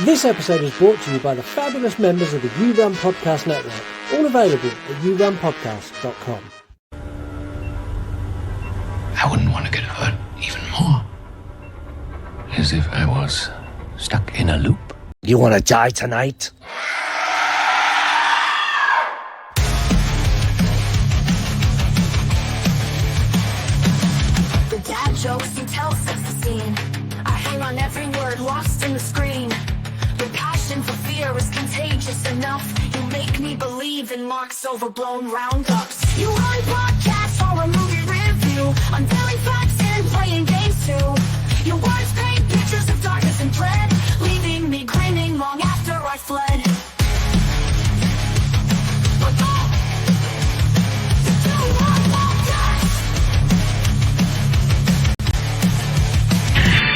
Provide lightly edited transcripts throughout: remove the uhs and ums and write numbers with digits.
This episode is brought to you by the fabulous members of the You Run Podcast Network, all available at yourunpodcast.com. I wouldn't want to get hurt even more. As if I was stuck in a loop. You want to die tonight? The dad jokes he tells sets the scene. I hang on every word lost in the screen. The passion for fear is contagious enough. You make me believe in Marc's overblown roundups. You run podcasts or a movie review, unveiling facts and playing games too. Your words paint pictures of darkness and dread, leaving me grinning long after I fled. But oh, you run podcasts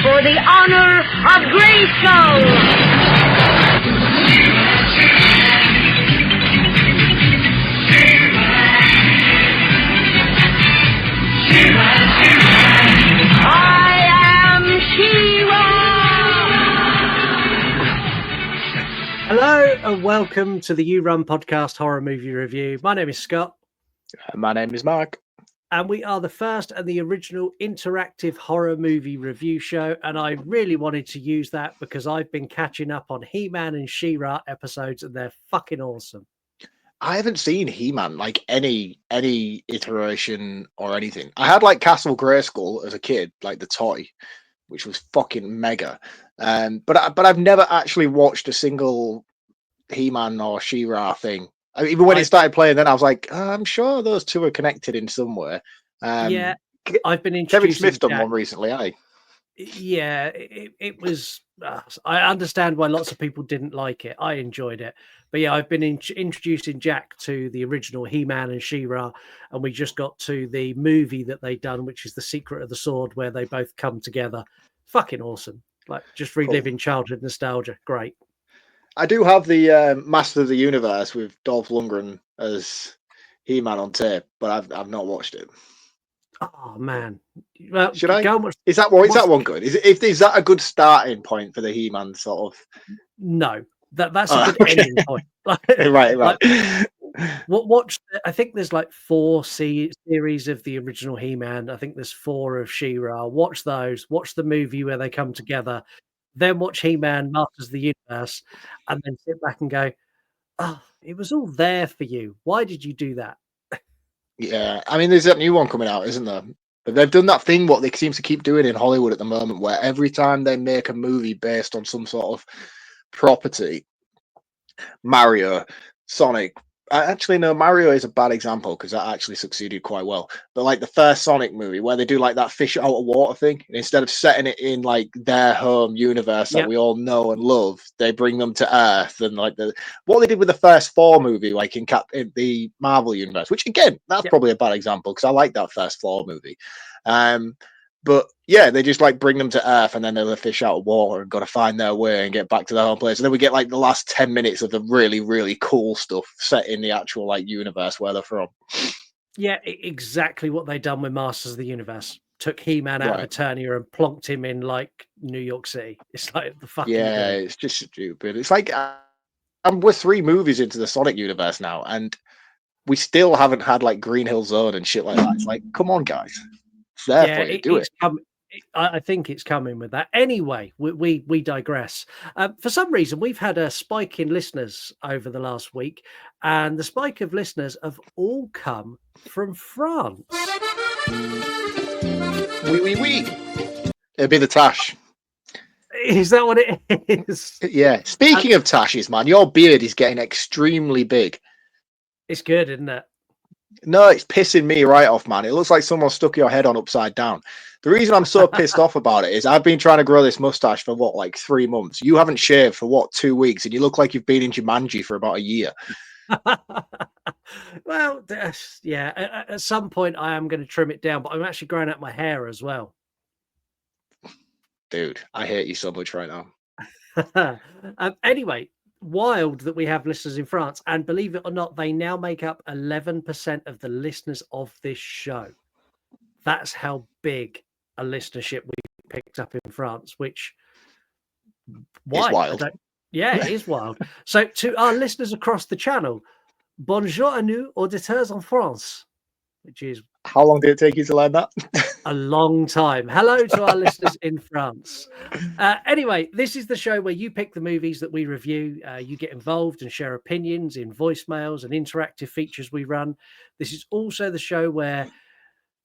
for the honor of Grayskull. I am She-Ra. Hello and welcome to the You Run Podcast Horror Movie Review. My name is Scott. My name is Marc. And we are the first and the original interactive horror movie review show. And I really wanted to use that because I've been catching up on He-Man and She-Ra episodes and they're fucking awesome. I haven't seen He-Man, like any iteration or anything. I had like Castle Grayskull as a kid, like the toy, which was fucking mega. But I've never actually watched a single He-Man or She-Ra thing. I mean, even when it started playing, then I was like, I'm sure those two are connected in somewhere. Yeah, I've been Kevin Smith done one recently, eh? Yeah, it was. I understand why lots of people didn't like it. I enjoyed it, but yeah, I've been introducing Jack to the original He-Man and She-Ra, and we just got to the movie that they done, which is The Secret of the Sword, where they both come together. Fucking awesome! Like just reliving childhood nostalgia. Great. I do have the Master of the Universe with Dolph Lundgren as He-Man on tape, but I've not watched it. Oh man, well, should I? Go and watch, is that one good? Is that a good starting point for the He-Man sort of? No, that's a good ending point. right. Like, watch. I think there's like 4 series of the original He-Man. I think there's 4 of She-Ra. Watch those. Watch the movie where they come together. Then watch He-Man, Masters of the Universe, and then sit back and go, "Oh, it was all there for you. Why did you do that?" Yeah, I mean, there's that new one coming out, isn't there? But they've done that thing what they seem to keep doing in Hollywood at the moment, where every time they make a movie based on some sort of property, Mario, Sonic. Actually, no, Mario is a bad example because that actually succeeded quite well. But like the first Sonic movie, where they do like that fish out of water thing, and instead of setting it in like their home universe that we all know and love, they bring them to Earth. And like what they did with the first 4 movie, like in the Marvel universe, which again, that's probably a bad example because I like that first 4 movie. But yeah, they just like bring them to Earth and then they're the fish out of water and got to find their way and get back to their home place. And then we get like the last 10 minutes of the really, really cool stuff set in the actual like universe where they're from. Yeah, exactly what they done with Masters of the Universe. Took He-Man out of Eternia and plonked him in like New York City. It's like the fucking thing. It's just stupid. It's like we're 3 movies into the Sonic universe now, and we still haven't had like Green Hill Zone and shit like that. It's like, come on, guys. It's there for you. Do it. I think it's coming with that. Anyway, we digress. For some reason, we've had a spike in listeners over the last week, and the spike of listeners have all come from France. Oui. It'd be the Tash. Is that what it is? Yeah. Speaking of Tashes, man, your beard is getting extremely big. It's good, isn't it? No, it's pissing me right off, man. It looks like someone stuck your head on upside down. The reason I'm so pissed off about it is I've been trying to grow this mustache for like 3 months. You haven't shaved for 2 weeks, and you look like you've been in Jumanji for about a year. Well, yeah. At some point, I am going to trim it down, but I'm actually growing out my hair as well. Dude, I hate you so much right now. Anyway, wild that we have listeners in France, and believe it or not, they now make up 11% of the listeners of this show. That's how big a listenership we picked up in France, which is wild. Yeah, it is wild. So to our listeners across the channel, bonjour à nous, auditeurs en France, which is How long did it take you to learn that? a long time. Hello to our listeners in France. Anyway, this is the show where you pick the movies that we review. You get involved and share opinions in voicemails and interactive features we run. This is also the show where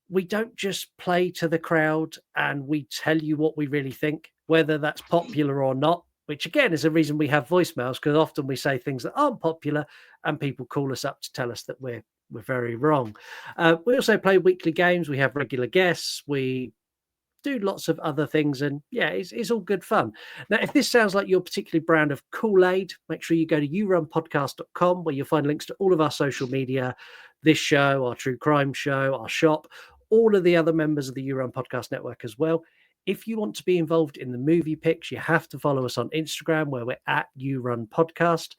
we don't just play to the crowd and we tell you what we really think, whether that's popular or not, which again is a reason we have voicemails, because often we say things that aren't popular and people call us up to tell us that we're very wrong. We also play weekly games. We have regular guests. We do lots of other things, and yeah, it's all good fun. Now, if this sounds like your particular brand of Kool-Aid, make sure you go to yourunpodcast.com, where you'll find links to all of our social media, this show, our true crime show, our shop, all of the other members of the You Run Podcast Network as well. If you want to be involved in the movie picks, you have to follow us on Instagram, where we're at You Run Podcast.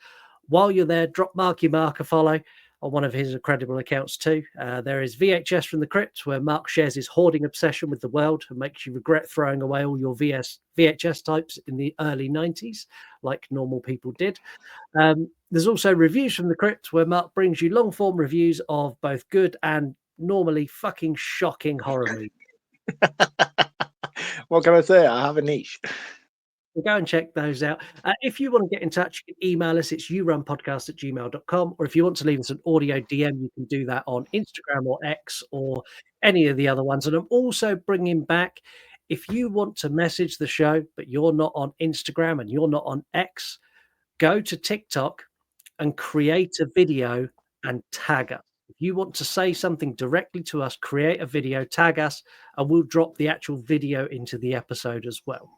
While you're there, drop Marc a follow on one of his incredible accounts too. There is VHS from the Crypt, where Marc shares his hoarding obsession with the world and makes you regret throwing away all your VHS types in the early 90s, like normal people did. There's also Reviews from the Crypt, where Marc brings you long-form reviews of both good and normally fucking shocking horror movies. What can I say? I have a niche. Go and check those out. If you want to get in touch, you can email us. It's yourunpodcast@gmail.com. Or if you want to leave us an audio DM, you can do that on Instagram or X or any of the other ones. And I'm also bringing back, if you want to message the show, but you're not on Instagram and you're not on X, go to TikTok and create a video and tag us. If you want to say something directly to us, create a video, tag us, and we'll drop the actual video into the episode as well.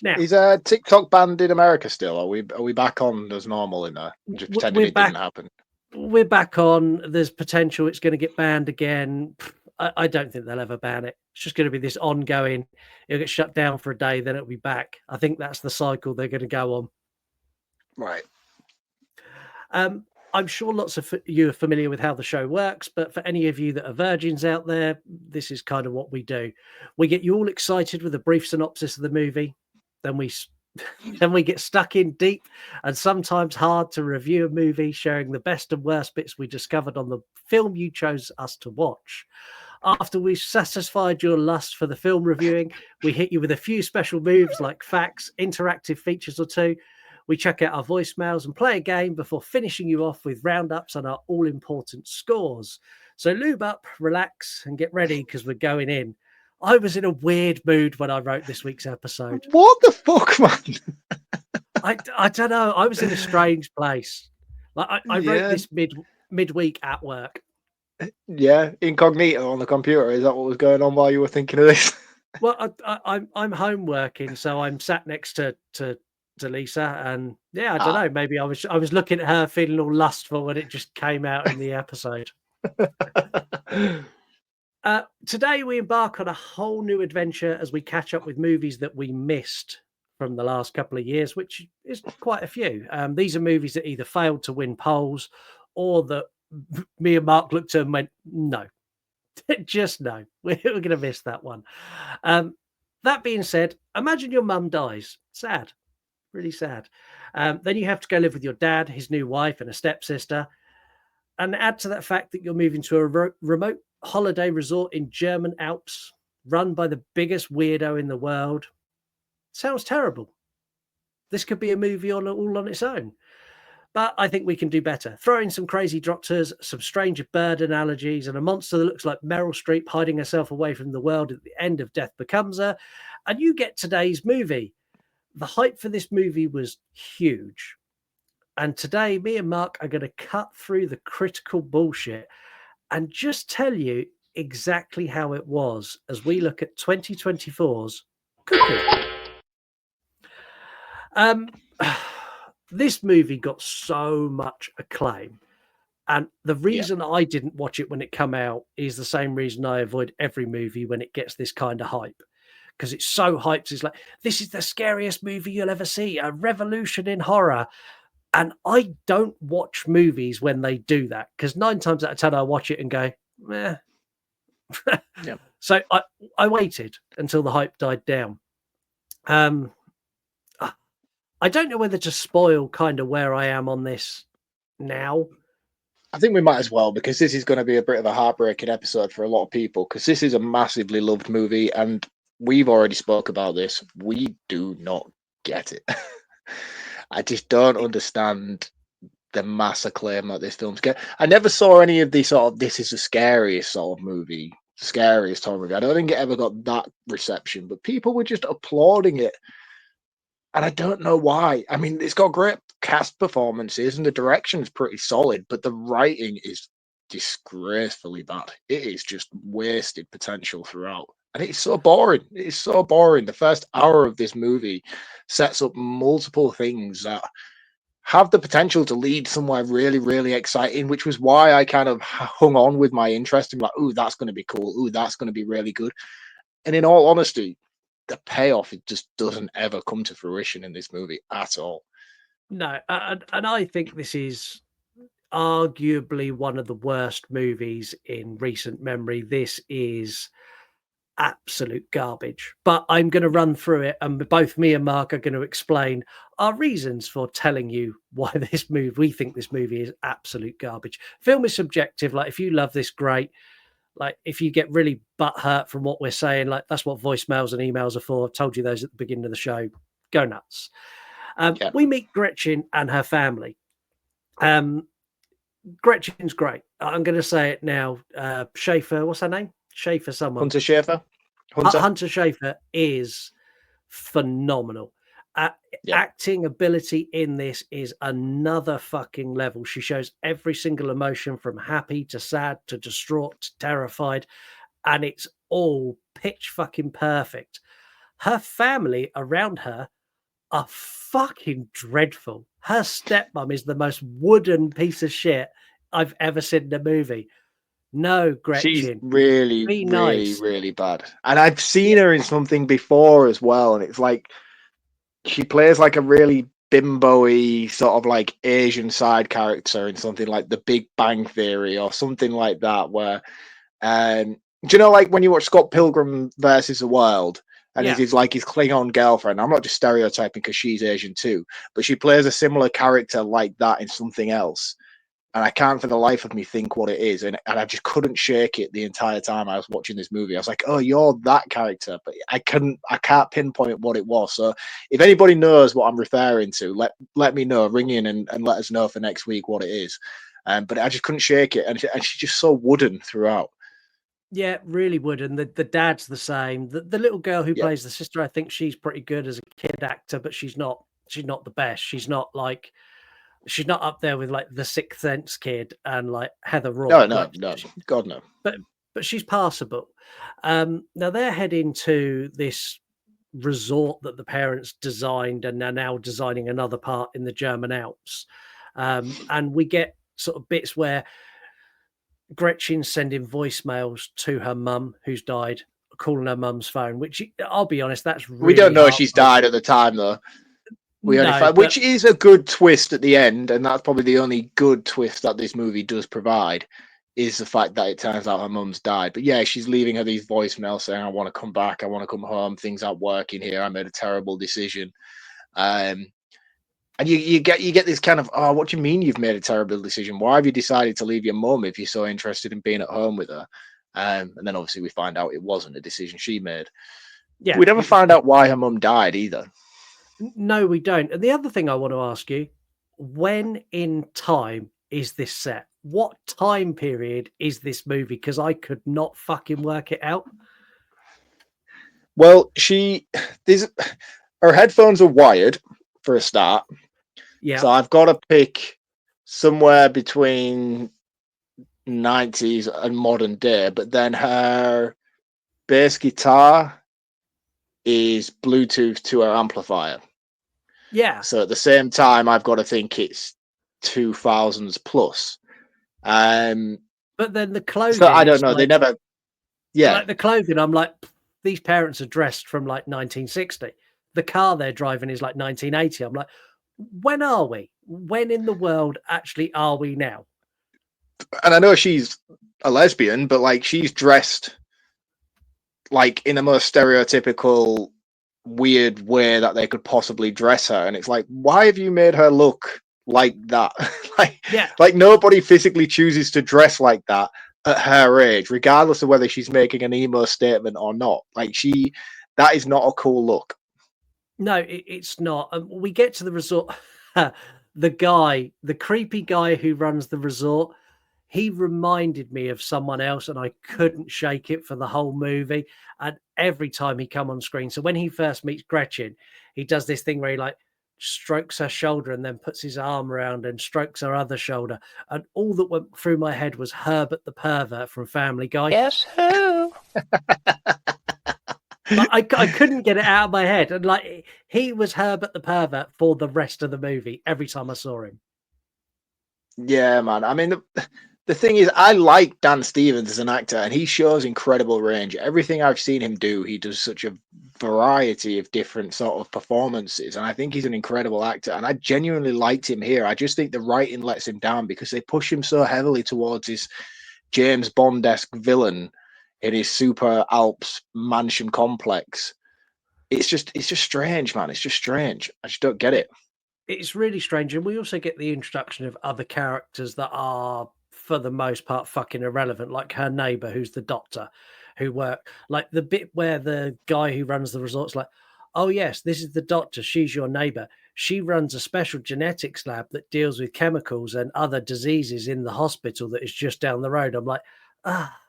Now, is TikTok banned in America still? Are we back on as normal in there? Just pretending it didn't happen. We're back on. There's potential it's going to get banned again. I don't think they'll ever ban it. It's just going to be this ongoing. It'll get shut down for a day, then it'll be back. I think that's the cycle they're going to go on. Right. I'm sure lots of you are familiar with how the show works, but for any of you that are virgins out there, this is kind of what we do. We get you all excited with a brief synopsis of the movie. Then we get stuck in deep and sometimes hard to review a movie, sharing the best and worst bits we discovered on the film you chose us to watch. After we've satisfied your lust for the film reviewing, we hit you with a few special moves like facts, interactive features or two. We check out our voicemails and play a game before finishing you off with roundups on our all-important scores. So lube up, relax, and get ready, because we're going in. I was in a weird mood when I wrote this week's episode. What the fuck, man? I don't know. I was in a strange place. Like I wrote this midweek at work. Yeah, incognito on the computer. Is that what was going on while you were thinking of this? Well, I'm home working, so I'm sat next to Lisa, and yeah, I don't know. Maybe I was looking at her, feeling all lustful when it just came out in the episode. Today we embark on a whole new adventure as we catch up with movies that we missed from the last couple of years, which is quite a few. These are movies that either failed to win polls or that me and Marc looked at and went, no, just no, we're going to miss that one. That being said, imagine your mum dies. Sad, really sad. Then you have to go live with your dad, his new wife, and a stepsister. And add to that fact that you're moving to a remote holiday resort in German Alps, run by the biggest weirdo in the world. Sounds terrible. This could be a movie all on its own. But I think we can do better. Throw in some crazy doctors, some strange bird analogies, and a monster that looks like Meryl Streep hiding herself away from the world at the end of Death Becomes Her, and you get today's movie. The hype for this movie was huge. And today, me and Marc are going to cut through the critical bullshit and just tell you exactly how it was as we look at 2024's Cuckoo. This movie got so much acclaim. And the reason I didn't watch it when it came out is the same reason I avoid every movie when it gets this kind of hype. Because it's so hyped. It's like, this is the scariest movie you'll ever see, a revolution in horror. And I don't watch movies when they do that, because 9 times out of 10 I watch it and go, meh. So I waited until the hype died down. I don't know whether to spoil kind of where I am on this now. I think we might as well, because this is going to be a bit of a heartbreaking episode for a lot of people, because this is a massively loved movie, and we've already spoke about this. We do not get it. I just don't understand the mass acclaim that this film's get. I never saw any of the sort of this is the scariest sort of movie, scariest horror movie. I don't think it ever got that reception, but people were just applauding it. And I don't know why. I mean, it's got great cast performances and the direction's pretty solid, but the writing is disgracefully bad. It is just wasted potential throughout. And it's so boring. It's so boring. The first hour of this movie sets up multiple things that have the potential to lead somewhere really, really exciting, which was why I kind of hung on with my interest in like, ooh, that's going to be cool. Ooh, that's going to be really good. And in all honesty, the payoff, it just doesn't ever come to fruition in this movie at all. No, and I think this is arguably one of the worst movies in recent memory. This is absolute garbage. But I'm going to run through it, and both me and Mark are going to explain our reasons for telling you why we think this movie is absolute garbage. Film is subjective. Like, if you love this, great. Like, if you get really butthurt from what we're saying, like, that's what voicemails and emails are for. I've told you those at the beginning of the show. Go nuts. We meet Gretchen and her family. Gretchen's great. I'm going to say it now. Schafer, what's her name? Schafer, someone. Hunter Schafer. Hunter Schafer is phenomenal. Acting ability in this is another fucking level. She shows every single emotion from happy to sad to distraught to terrified, and it's all pitch fucking perfect. Her family around her are fucking dreadful. Her stepmom is the most wooden piece of shit I've ever seen in a movie. No, Gretchen. She's really, be really, nice. really bad. And I've seen her in something before as well. And it's like she plays like a really bimbo-y sort of like Asian side character in something like The Big Bang Theory or something like that, where do you know, like when you watch Scott Pilgrim versus the World, and he's like his Klingon girlfriend. I'm not just stereotyping because she's Asian too, but she plays a similar character like that in something else. And I can't for the life of me think what it is. And I just couldn't shake it the entire time I was watching this movie. I was like, oh, you're that character. But I can't pinpoint what it was. So if anybody knows what I'm referring to, let me know. Ring in and let us know for next week what it is. But I just couldn't shake it. And she's just so wooden throughout. Yeah, really would. And the dad's the same. The little girl who plays the sister, I think she's pretty good as a kid actor, but she's not the best. She's not up there with like the Sixth Sense kid and like Heather Rourke. No, God no. But she's passable. Now they're heading to this resort that the parents designed, and they're now designing another part in the German Alps. And we get sort of bits where Gretchen's sending voicemails to her mum who's died, calling her mum's phone, which I'll be honest, that's really we don't know she's died at the time though. Which is a good twist at the end, and that's probably the only good twist that this movie does provide, is the fact that it turns out her mum's died. But yeah, she's leaving her these voicemails saying, I want to come back, I want to come home, things aren't working here, I made a terrible decision. And you get this kind of, oh, what do you mean you've made a terrible decision? Why have you decided to leave your mum if you're so interested in being at home with her? And then obviously we find out it wasn't a decision she made. Yeah, we never find out why her mum died either. No, we don't. And the other thing I want to ask you, when in time is this set? What time period is this movie? Because I could not fucking work it out. Well, her headphones are wired for a start. Yeah. So I've got to pick somewhere between 90s and modern day, but then her bass guitar is Bluetooth to her amplifier. Yeah. So at the same time, I've got to think it's 2000s plus. But then the clothing. So I don't know. They never. Yeah. Like the clothing, I'm like, these parents are dressed from like 1960. The car they're driving is like 1980. I'm like, when are we? When in the world actually are we now? And I know she's a lesbian, but like she's dressed like in the most stereotypical weird way that they could possibly dress her, and it's like, why have you made her look like that? Yeah. like nobody physically chooses to dress like that at her age, regardless of whether she's making an emo statement or not. Like that is not a cool look. No, it's not. We get to the resort. The creepy guy who runs the resort, he reminded me of someone else, and I couldn't shake it for the whole movie. And every time he come on screen, so when he first meets Gretchen, he does this thing where he like strokes her shoulder and then puts his arm around and strokes her other shoulder. And all that went through my head was Herbert the pervert from Family Guy. Guess who? I couldn't get it out of my head. And like, he was Herbert the pervert for the rest of the movie every time I saw him. Yeah, man. I mean, the thing is, I like Dan Stevens as an actor, and he shows incredible range. Everything I've seen him do, he does such a variety of different sort of performances, and I think he's an incredible actor, and I genuinely liked him here. I just think the writing lets him down because they push him so heavily towards his James Bond-esque villain in his super Alps mansion complex. It's just strange, man. It's just strange. I just don't get it. It's really strange. And we also get the introduction of other characters that are, for the most part, fucking irrelevant, like her neighbor, who's the doctor, who work like the bit where the guy who runs the resort's like, oh yes, this is the doctor, she's your neighbor, she runs a special genetics lab that deals with chemicals and other diseases in the hospital that is just down the road. I'm like,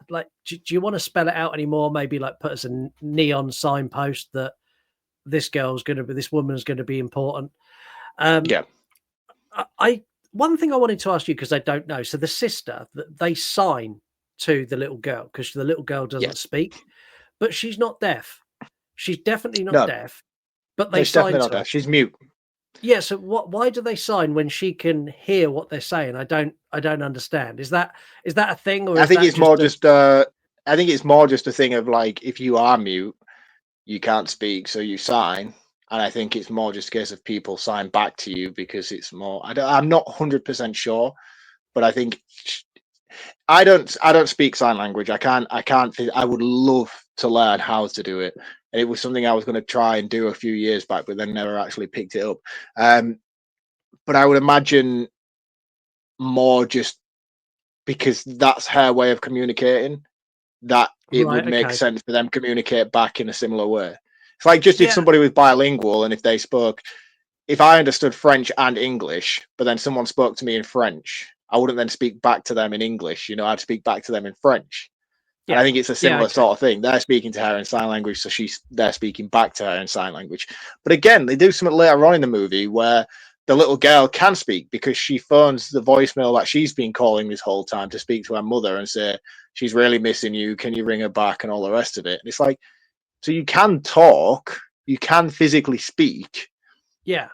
like, do you want to spell it out anymore? Maybe like put us a neon signpost that this woman's going to be important. Yeah. One thing I wanted to ask you, because I don't know. So the sister, they sign to the little girl because the little girl doesn't speak, but she's not deaf. She's definitely not deaf, but they sign to her. She's mute. Yeah. So why do they sign when she can hear what they're saying? I don't understand. Is that a thing? Or I think it's more just I think it's more just a thing of like, if you are mute, you can't speak, so you sign. And I think it's more just a case of people sign back to you because it's more. I'm not 100% sure, but I think I don't speak sign language. I can't. I would love to learn how to do it, and it was something I was going to try and do a few years back, but then never actually picked it up. But I would imagine more just because that's her way of communicating, that it would make sense for them to communicate back in a similar way. It's like just if somebody was bilingual and if they spoke, if I understood French and English, but then someone spoke to me in French, I wouldn't then speak back to them in English. I'd speak back to them in French. Yeah. And I think it's a similar sort of thing. They're speaking to her in sign language, so they're speaking back to her in sign language. But again, they do something later on in the movie where the little girl can speak because she phones the voicemail that she's been calling this whole time to speak to her mother and say, she's really missing you. Can you ring her back? And all the rest of it. And it's like, so you can talk, you can physically speak. Yeah.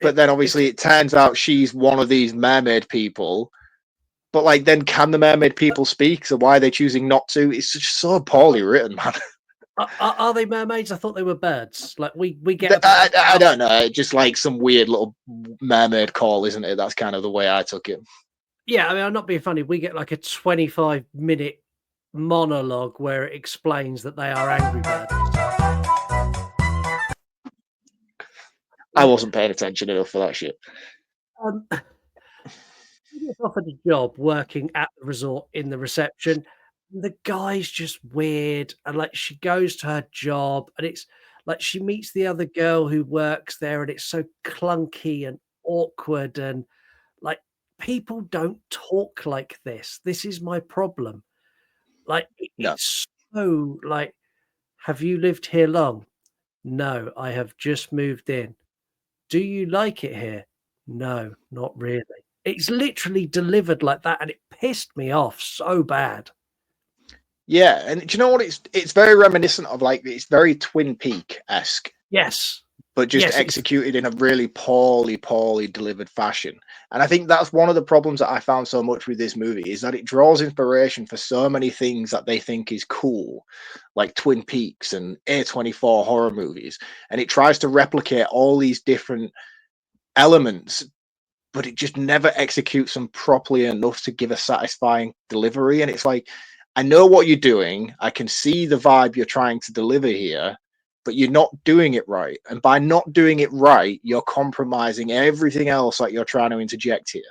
But then obviously it turns out she's one of these mermaid people. But like, then can the mermaid people speak? So why are they choosing not to? It's just so poorly written, man. Are they mermaids? I thought they were birds. Like we get. I don't know. Just like some weird little mermaid call, isn't it? That's kind of the way I took it. Yeah, I mean, I'm not being funny. We get like a 25-minute monologue where it explains that they are angry birds. I wasn't paying attention enough for that shit. He gets offered a job working at the resort in the reception. The guy's just weird, and like she goes to her job, and it's like she meets the other girl who works there, and it's so clunky and awkward, and like people don't talk like this. This is my problem. Like it's so like, have you lived here long? No, I have just moved in. Do you like it here? No, not really. It's literally delivered like that, and it pissed me off so bad. Yeah, and do you know what? It's very reminiscent of like, it's very Twin Peak-esque. Yes. But just executed in a really poorly delivered fashion. And I think that's one of the problems that I found so much with this movie, is that it draws inspiration for so many things that they think is cool, like Twin Peaks and A24 horror movies. And it tries to replicate all these different elements, but it just never executes them properly enough to give a satisfying delivery. And it's like, I know what you're doing. I can see the vibe you're trying to deliver here, but you're not doing it right. And by not doing it right, you're compromising everything else that you're trying to interject here.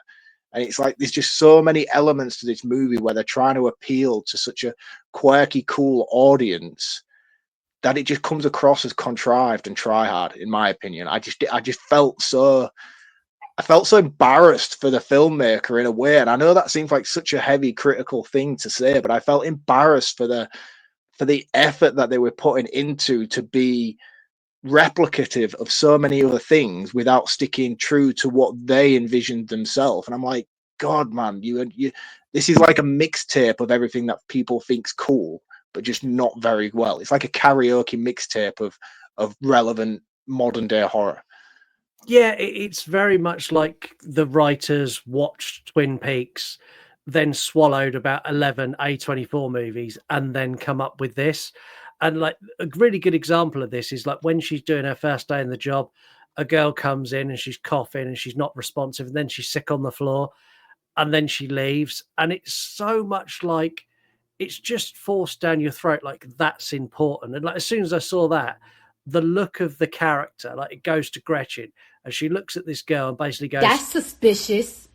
And it's like there's just so many elements to this movie where they're trying to appeal to such a quirky, cool audience that it just comes across as contrived and try hard, in my opinion. I just felt so embarrassed for the filmmaker in a way. And I know that seems like such a heavy critical thing to say, but I felt embarrassed for the effort that they were putting into to be replicative of so many other things without sticking true to what they envisioned themselves. And I'm like, God, man, you this is like a mixtape of everything that people think's cool, but just not very well. It's like a karaoke mixtape of relevant modern day horror. Yeah, it's very much like the writers watched Twin Peaks, then swallowed about 11 A24 movies, and then come up with this. And like a really good example of this is like when she's doing her first day in the job, a girl comes in and she's coughing and she's not responsive, and then she's sick on the floor, and then she leaves. And it's so much like it's just forced down your throat, like that's important. And like as soon as I saw that, the look of the character, like it goes to Gretchen, and she looks at this girl and basically goes, That's suspicious.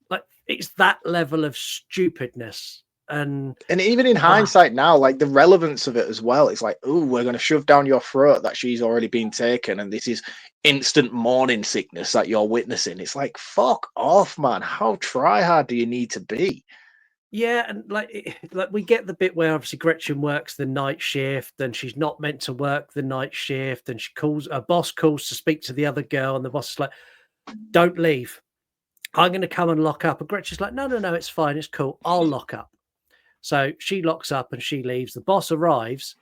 like it's that level of stupidness. And even in hindsight now, like the relevance of it as well, it's like, oh, we're going to shove down your throat that she's already been taken, and this is instant morning sickness that you're witnessing. It's like, fuck off, man. How try hard do you need to be? yeah, and like we get the bit where obviously Gretchen works the night shift, and she's not meant to work the night shift, and she calls, her boss calls to speak to the other girl, and the boss is like, don't leave. I'm going to come and lock up. And Gretchen's like, no, it's fine. It's cool. I'll lock up. So she locks up and she leaves. The boss arrives.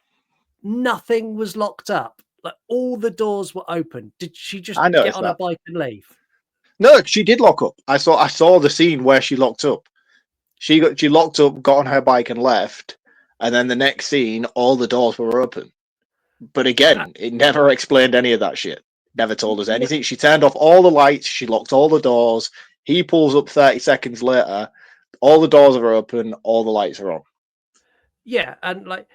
Nothing was locked up. Like all the doors were open. Did she just get on her bike and leave? No, she did lock up. I saw the scene where she locked up. She locked up, got on her bike and left. And then the next scene, all the doors were open. But again, it never explained any of that shit. Never told us anything. She turned off all the lights. She locked all the doors. He pulls up 30 seconds later. All the doors are open. All the lights are on. Yeah, and like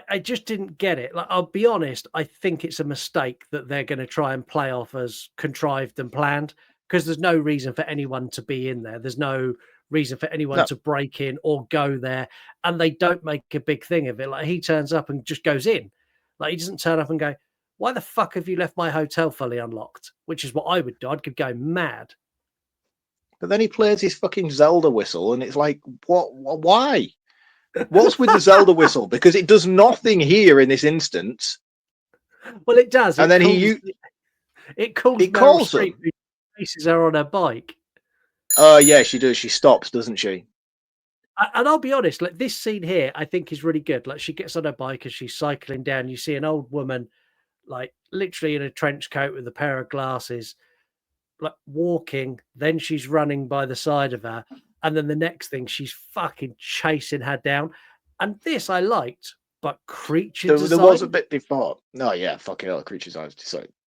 I just didn't get it. Like I'll be honest, I think it's a mistake that they're going to try and play off as contrived and planned, because there's no reason for anyone to be in there. There's no reason for anyone to break in or go there, and they don't make a big thing of it. Like he turns up and just goes in. Like he doesn't turn up and go, why the fuck have you left my hotel fully unlocked? Which is what I would do. I'd go mad. But then he plays his fucking Zelda whistle, and it's like, what? Why? What's with the Zelda whistle? Because it does nothing here in this instance. Well, it does. And then it calls her. Faces her on her bike. Oh yeah, she does. She stops, doesn't she? And I'll be honest, like this scene here, I think is really good. Like she gets on her bike and she's cycling down. You see an old woman, like literally in a trench coat with a pair of glasses, like walking. Then she's running by the side of her, and then the next thing she's fucking chasing her down. And this I liked, but creature design. There was a bit before. No, yeah, fucking hell, creature design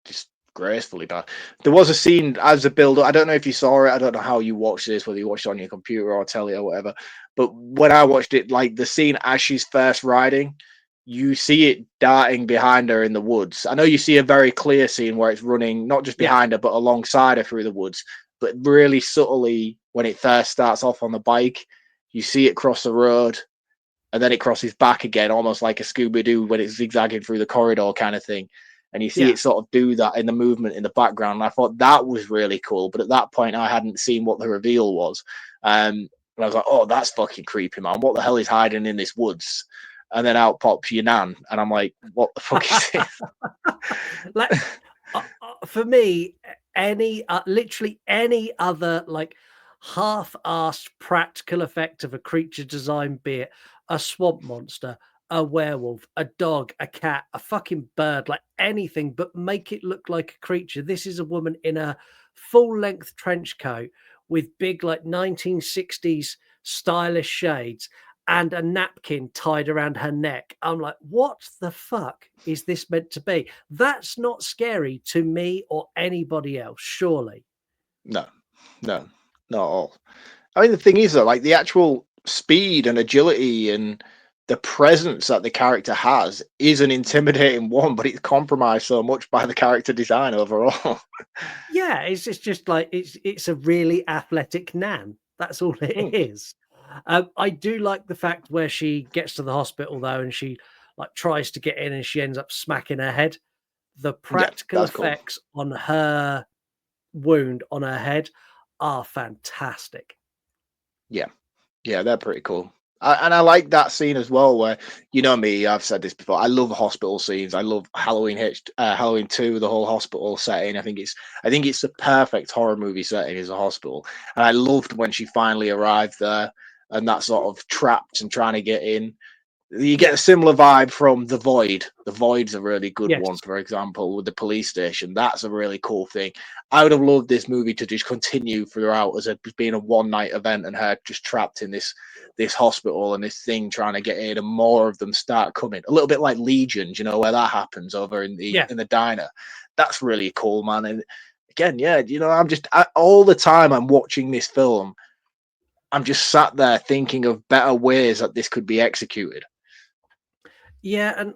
just gracefully bad. There was a scene as a build up. I don't know if you saw it. I don't know how you watched this, whether you watched it on your computer or telly or whatever. But when I watched it, like the scene as she's first riding, you see it darting behind her in the woods. I know you see a very clear scene where it's running not just behind her, but alongside her through the woods. But really subtly, when it first starts off on the bike, you see it cross the road, and then it crosses back again, almost like a Scooby-Doo when it's zigzagging through the corridor kind of thing. And you see it sort of do that in the movement in the background. And I thought that was really cool. But at that point, I hadn't seen what the reveal was. And I was like, oh, that's fucking creepy, man. What the hell is hiding in this woods? And then out pops your nan. And I'm like, what the fuck is this? Like, for me, literally any other like half-assed practical effect of a creature design, be it a swamp monster, a werewolf, a dog, a cat, a fucking bird, like anything, but make it look like a creature. This is a woman in a full-length trench coat with big like 1960s stylish shades and a napkin tied around her neck. I'm like, what the fuck is this meant to be? That's not scary to me or anybody else, surely. No, not at all. I mean, the thing is, though, like the actual speed and agility and the presence that the character has is an intimidating one, but it's compromised so much by the character design overall. Yeah, it's just like it's a really athletic nan. That's all it Mm, is. I do like the fact where she gets to the hospital though, and she like tries to get in, and she ends up smacking her head. The yeah, practical that's cool. effects on her wound on her head are fantastic. Yeah, yeah, they're pretty cool. And I like that scene as well, where you know me, I've said this before. I love hospital scenes. I love Halloween 2, the whole hospital setting. I think it's the perfect horror movie setting is a hospital. And I loved when she finally arrived there and that sort of trapped and trying to get in. You get a Yeah. similar vibe from The Void. The Void's a really good one, Yes. for example, with the police station. That's a really cool thing. I would have loved this movie to just continue throughout as being a one night event and her just trapped in this hospital and this thing trying to get in, and more of them start coming. A little bit like Legions, where that happens over in Yeah. the diner. That's really cool, man. And again, yeah, all the time I'm watching this film, I'm just sat there thinking of better ways that this could be executed. Yeah, and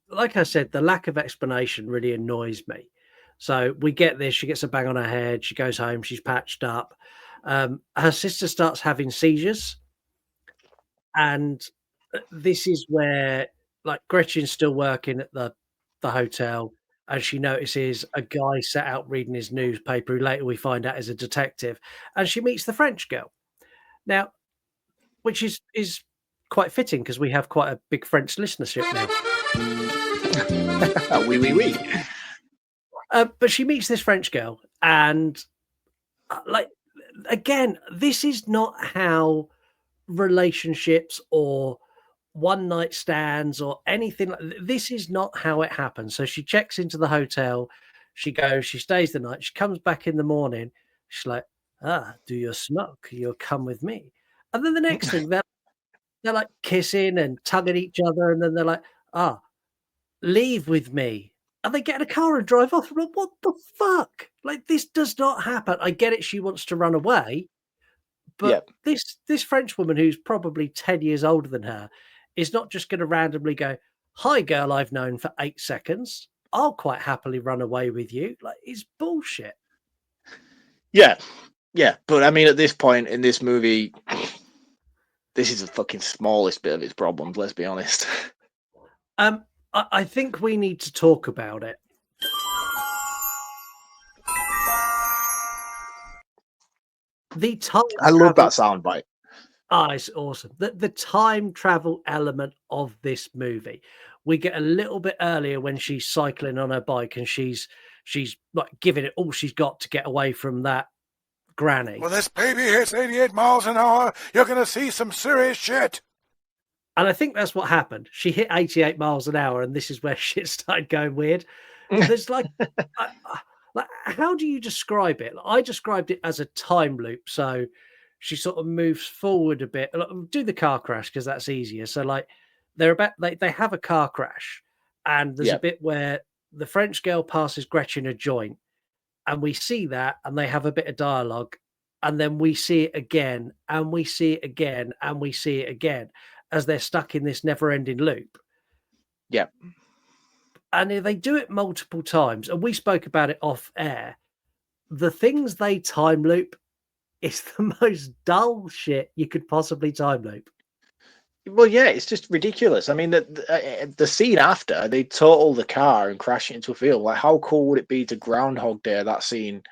like I said, the lack of explanation really annoys me. So we get this. She gets a bang on her head. She goes home. She's patched up. Her sister starts having seizures, and this is where, like, Gretchen's still working at the hotel, and she notices a guy sat out reading his newspaper, who later we find out is a detective, and she meets the French girl. Now, which is quite fitting because we have quite a big French listenership now. Oui, oui, oui. But she meets this French girl, and like again, this is not how relationships or one night stands or anything this is not how it happens. So she checks into the hotel, she goes, she stays the night, she comes back in the morning, she's like, do you smoke? You'll come with me. And then the next thing they're like kissing and tugging each other, and then they're like, ah, leave with me. And they get in a car and drive off. I'm like, what the fuck? Like, this does not happen. I get it, she wants to run away, but Yep. this French woman who's probably 10 years older than her is not just going to randomly go, "Hi, girl I've known for 8 seconds. I'll quite happily run away with you." Like, it's bullshit. Yeah. Yeah. But I mean, at this point in this movie, this is the fucking smallest bit of its problems, let's be honest. I think we need to talk about it. The time I love travel. that soundbite. It's awesome. The time travel element of this movie. We get a little bit earlier when she's cycling on her bike and she's like giving it all she's got to get away from that granny. When this baby hits 88 miles an hour, you're going to see some serious shit. And I think that's what happened. She hit 88 miles an hour, and this is where shit started going weird. There's like, like, how do you describe it? I described it as a time loop. So she sort of moves forward a bit. Do the car crash because that's easier. So like, they have a car crash, and there's a bit where the French girl passes Gretchen a joint, and we see that, and they have a bit of dialogue, and then we see it again, and we see it again, and we see it again, as they're stuck in this never-ending loop. Yep. And they do it multiple times, and we spoke about it off air. The things they time loop is the most dull shit you could possibly time loop. Well, yeah, it's just ridiculous. I mean, the scene after they total the car and crash it into a field. Like, how cool would it be to Groundhog Day that scene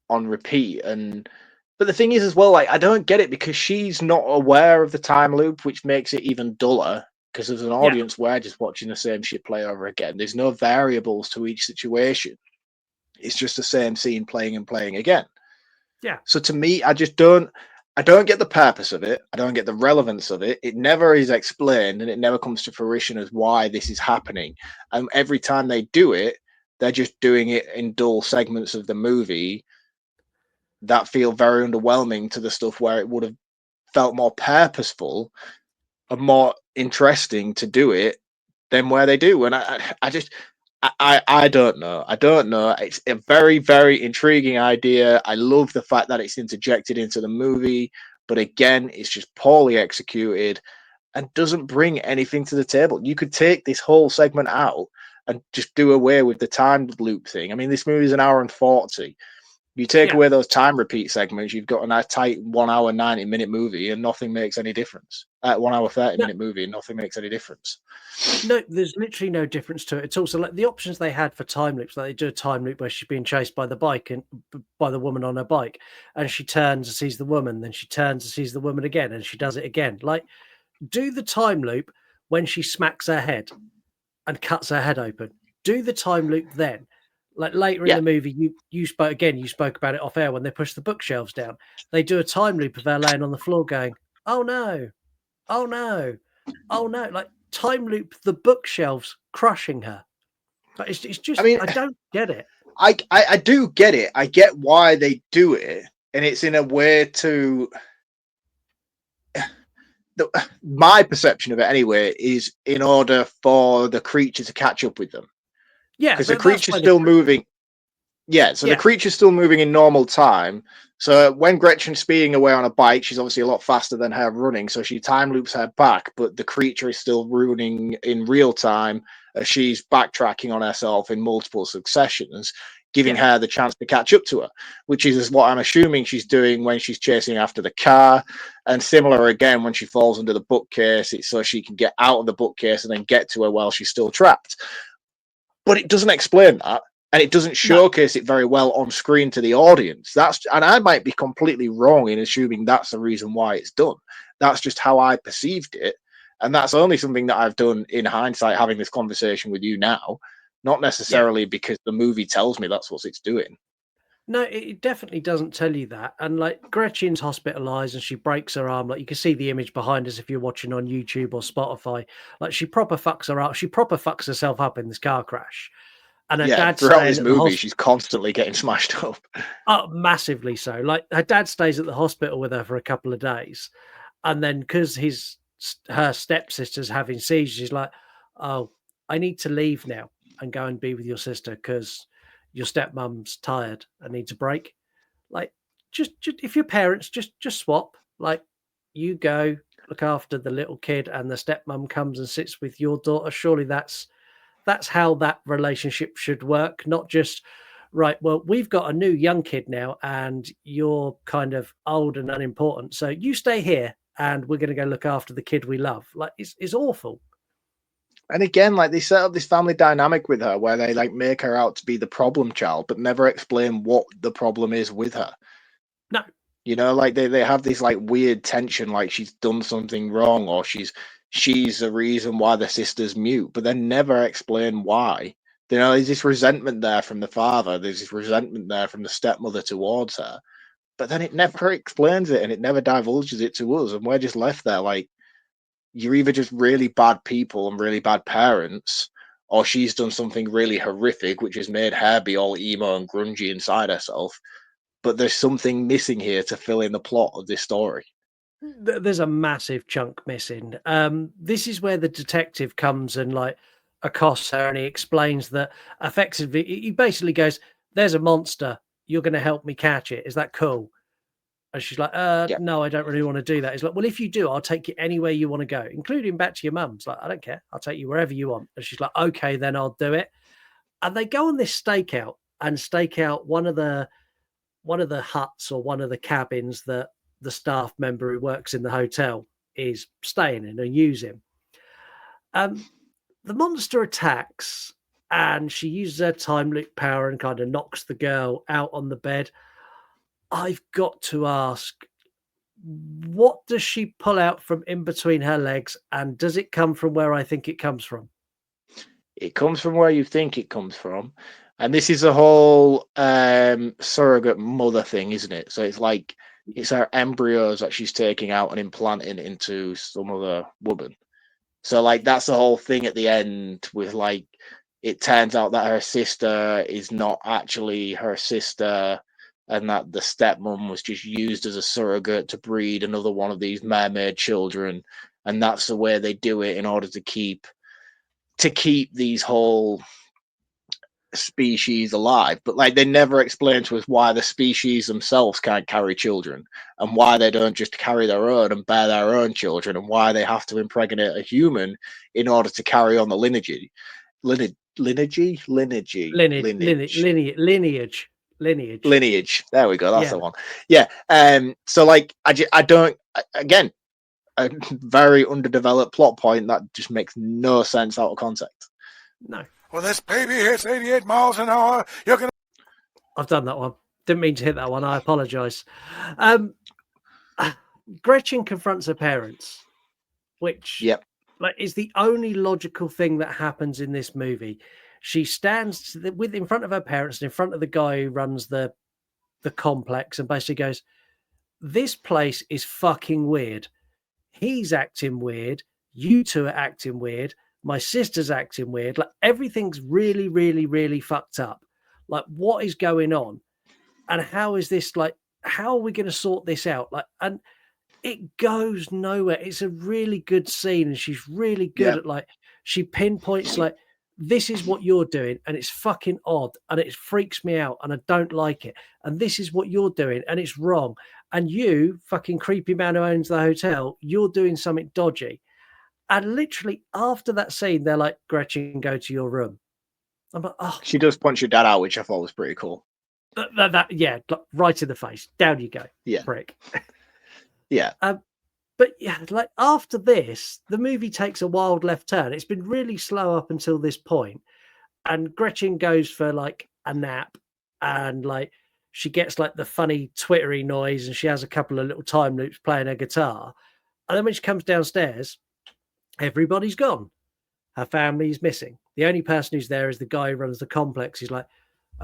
on repeat? But the thing is, as well, like, I don't get it because she's not aware of the time loop, which makes it even duller. Because as an audience, we're just watching the same shit play over again. There's no variables to each situation. It's just the same scene playing and playing again. Yeah. So to me, I don't get the purpose of it. I don't get the relevance of it. It never is explained, and it never comes to fruition as why this is happening. And every time they do it, they're just doing it in dull segments of the movie that feel very underwhelming to the stuff where it would have felt more purposeful and more interesting to do it than where they do. And I don't know. I don't know. It's a very, very intriguing idea. I love the fact that it's interjected into the movie, but again, it's just poorly executed. and doesn't bring anything to the table. You could take this whole segment out and just do away with the time loop thing. I mean, this movie is an hour and 40. You take away those time repeat segments, you've got a nice tight 1 hour 90-minute movie, and nothing makes any difference. 1 hour 30-minute movie, and nothing makes any difference. No, there's literally no difference to it. It's also like the options they had for time loops. Like they do a time loop where she's being chased by the bike and by the woman on her bike, and she turns and sees the woman, then she turns and sees the woman again, and she does it again. Like, do the time loop when she smacks her head and cuts her head open. Do the time loop then. Like later in the movie, you spoke about it off air when they push the bookshelves down. They do a time loop of her laying on the floor going, "Oh no, oh no, oh no!" Like time loop the bookshelves crushing her. But it's just, I mean, I don't get it. I do get it. I get why they do it, and it's in a way to. My perception of it, anyway, is in order for the creature to catch up with them. Yeah, because the creature's still moving. Yeah, so the creature's still moving in normal time. So when Gretchen's speeding away on a bike, she's obviously a lot faster than her running. So she time loops her back, but the creature is still running in real time as she's backtracking on herself in multiple successions, giving her the chance to catch up to her, which is what I'm assuming she's doing when she's chasing after the car. And similar again, when she falls under the bookcase, it's so she can get out of the bookcase and then get to her while she's still trapped. But it doesn't explain that, and it doesn't showcase it very well on screen to the audience. And I might be completely wrong in assuming that's the reason why it's done. That's just how I perceived it, and that's only something that I've done in hindsight, having this conversation with you now, not necessarily because the movie tells me that's what it's doing. No, it definitely doesn't tell you that. And like Gretchen's hospitalized and she breaks her arm. Like you can see the image behind us if you're watching on YouTube or Spotify. Like she proper fucks her up. She proper fucks herself up in this car crash. And her dad's throughout this movie, she's constantly getting smashed up. Oh, massively so. Like her dad stays at the hospital with her for a couple of days. And then because her stepsister's having seizures, she's like, "Oh, I need to leave now and go and be with your sister because your stepmom's tired and needs a break." Like, just if your parents just swap, like you go look after the little kid and the stepmom comes and sits with your daughter. Surely that's how that relationship should work, not just right. Well, we've got a new young kid now and you're kind of old and unimportant. So you stay here and we're going to go look after the kid we love. Like it's awful. And again, like they set up this family dynamic with her where they like make her out to be the problem child, but never explain what the problem is with her. No. You know, like they have this like weird tension, like she's done something wrong or she's the reason why the sister's mute, but they never explain why. You know, there's this resentment there from the father, there's this resentment there from the stepmother towards her, but then it never explains it and it never divulges it to us, and we're just left there like, you're either just really bad people and really bad parents, or she's done something really horrific, which has made her be all emo and grungy inside herself. But there's something missing here to fill in the plot of this story. There's a massive chunk missing. This is where the detective comes and like accosts her, and he explains that effectively, he basically goes, "There's a monster. You're going to help me catch it. Is that cool?" And she's like, "No, I don't really want to do that." He's like, "Well, if you do, I'll take you anywhere you want to go, including back to your mum's." Like, "I don't care. I'll take you wherever you want." And she's like, "Okay, then I'll do it." And they go on this stakeout and stake out one of the huts or one of the cabins that the staff member who works in the hotel is staying in and using. The monster attacks and she uses her time loop power and kind of knocks the girl out on the bed. I've got to ask, what does she pull out from in between her legs, and does it come from where I think it comes from? It comes from where you think it comes from. And this is a whole surrogate mother thing, isn't it? So it's like, it's her embryos that she's taking out and implanting into some other woman. So like, that's the whole thing at the end with like, it turns out that her sister is not actually her sister, and that the stepmom was just used as a surrogate to breed another one of these mermaid children. And that's the way they do it in order to keep these whole species alive, but like they never explain to us why the species themselves can't carry children, and why they don't just carry their own and bear their own children, and why they have to impregnate a human in order to carry on the lineage. Lineage. There we go. That's the one. Yeah. So like, I don't. Again, a very underdeveloped plot point that just makes no sense out of context. No. When this baby hits 88 miles an hour, you're gonna. I've done that one. Didn't mean to hit that one. I apologise. Gretchen confronts her parents, which like is the only logical thing that happens in this movie. She stands in front of her parents and in front of the guy who runs the complex, and basically goes, "This place is fucking weird. He's acting weird. You two are acting weird. My sister's acting weird. Like everything's really, really, really fucked up. Like what is going on? And how is this like, how are we going to sort this out?" Like, and it goes nowhere. It's a really good scene. And she's really good at like, she pinpoints like, this is what you're doing. And it's fucking odd. And it freaks me out. And I don't like it. And this is what you're doing. And it's wrong. And you fucking creepy man who owns the hotel, you're doing something dodgy. And literally after that scene, they're like, "Gretchen, go to your room." I'm like, oh. She does punch your dad out, which I thought was pretty cool. Yeah, right in the face. Down you go, prick. Yeah. But yeah, like after this, the movie takes a wild left turn. It's been really slow up until this point. And Gretchen goes for like a nap, and like she gets like the funny twittery noise, and she has a couple of little time loops playing her guitar. And then when she comes downstairs, everybody's gone. Her family's missing. The only person who's there is the guy who runs the complex. He's like,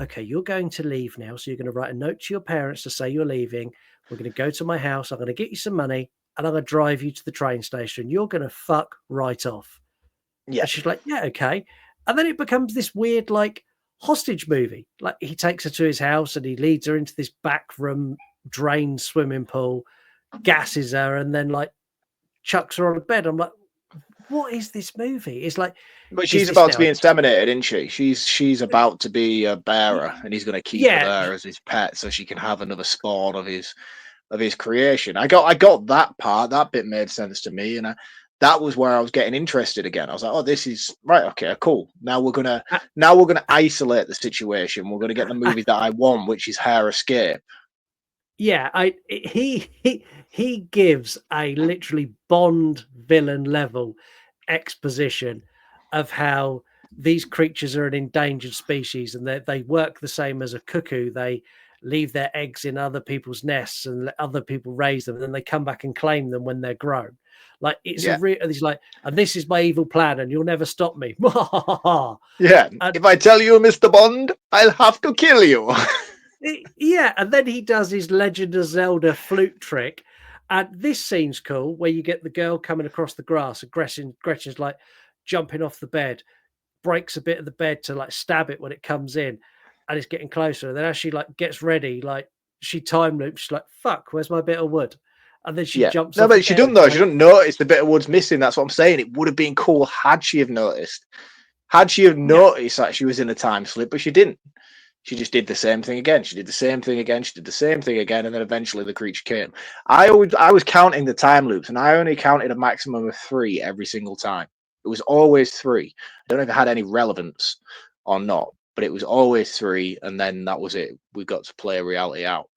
"Okay, you're going to leave now. So you're going to write a note to your parents to say you're leaving. We're going to go to my house. I'm going to get you some money and I'm going to drive you to the train station. You're going to fuck right off." Yeah. And she's like, "Yeah, okay." And then it becomes this weird, like, hostage movie. Like he takes her to his house and he leads her into this back room, drained swimming pool, gasses her, and then like chucks her on a bed. I'm like, what is this movie? It's like, but she's about to be inseminated, isn't she? She's about to be a bearer, and he's going to keep her there as his pet, so she can have another spawn of his creation. I got that part. That bit made sense to me, and that was where I was getting interested again. I was like, "Oh, this is right. Okay, cool. Now we're gonna isolate the situation. We're gonna get the movie that I want, which is her escape." Yeah, he gives a literally Bond villain level exposition of how these creatures are an endangered species, and they work the same as a cuckoo. They leave their eggs in other people's nests and let other people raise them, and then they come back and claim them when they're grown. Like it's it's like, "And this is my evil plan, and you'll never stop me." Yeah, and if I tell you, Mr. Bond, I'll have to kill you. Yeah, and then he does his Legend of Zelda flute trick. And this scene's cool, where you get the girl coming across the grass, and Gretchen's like jumping off the bed, breaks a bit of the bed to like stab it when it comes in, and it's getting closer. And then as she like gets ready, like she time loops, she's like, "Fuck, where's my bit of wood?" And then she jumps. No, but she doesn't though. She doesn't notice the bit of wood's missing. That's what I'm saying. It would have been cool had she have noticed. Had she have noticed that she was in a time slip, but she didn't. She just did the same thing again. She did the same thing again. She did the same thing again, and then eventually the creature came. I was counting the time loops, and I only counted a maximum of 3 every single time. It was always 3. I don't know if it had any relevance or not, but it was always 3, and then that was it. We got to play reality out.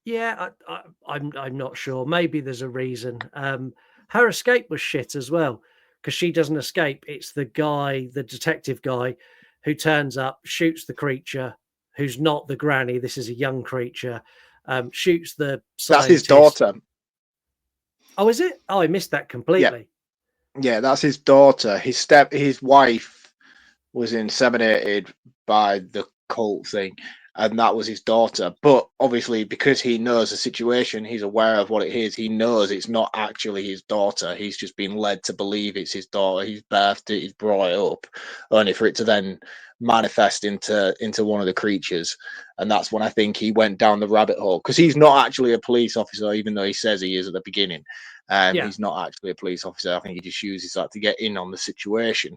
Yeah, I'm not sure. Maybe there's a reason. Her escape was shit as well, because she doesn't escape. It's the guy, the detective guy, who turns up, shoots the creature, who's not the granny. This is a young creature. Shoots the scientist. That's his daughter. Oh, is it? Oh, I missed that completely. Yeah, that's his daughter. His wife was inseminated by the cult thing, and that was his daughter. But obviously, because he knows the situation, he's aware of what it is. He knows it's not actually his daughter. He's just been led to believe it's his daughter. He's birthed it, he's brought it up, only for it to then manifest into one of the creatures. And that's when I think he went down the rabbit hole, because he's not actually a police officer, even though he says he is at the beginning. He's not actually a police officer. I think he just uses that to get in on the situation.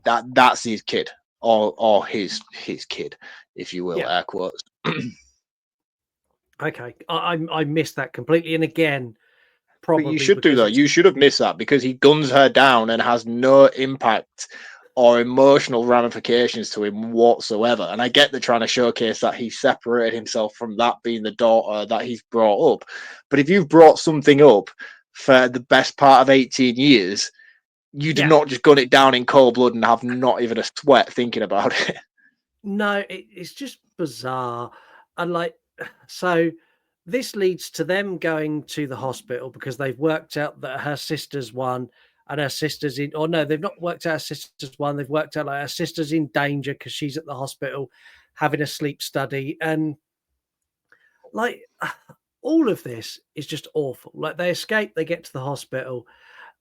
That's his kid. or his kid, if you will, Yeah. air quotes. Okay, I missed that completely, and again, But you probably should do because though. it's You should have missed that because he guns her down and has no impact or emotional ramifications to him whatsoever. And I get they're trying to showcase that he separated himself from that being the daughter that he's brought up. But if you've brought something up for the best part of 18 years, you do yeah. not just gun it down in cold blood and have not even a sweat thinking about it. No, it's just bizarre, and like so. This leads to them going to the hospital because they've worked out that her sister's one and her sister's in, or no, they've not worked out her sister's one. They've worked out like her sister's in danger because she's at the hospital having a sleep study. And like all of this is just awful. Like they escape, they get to the hospital,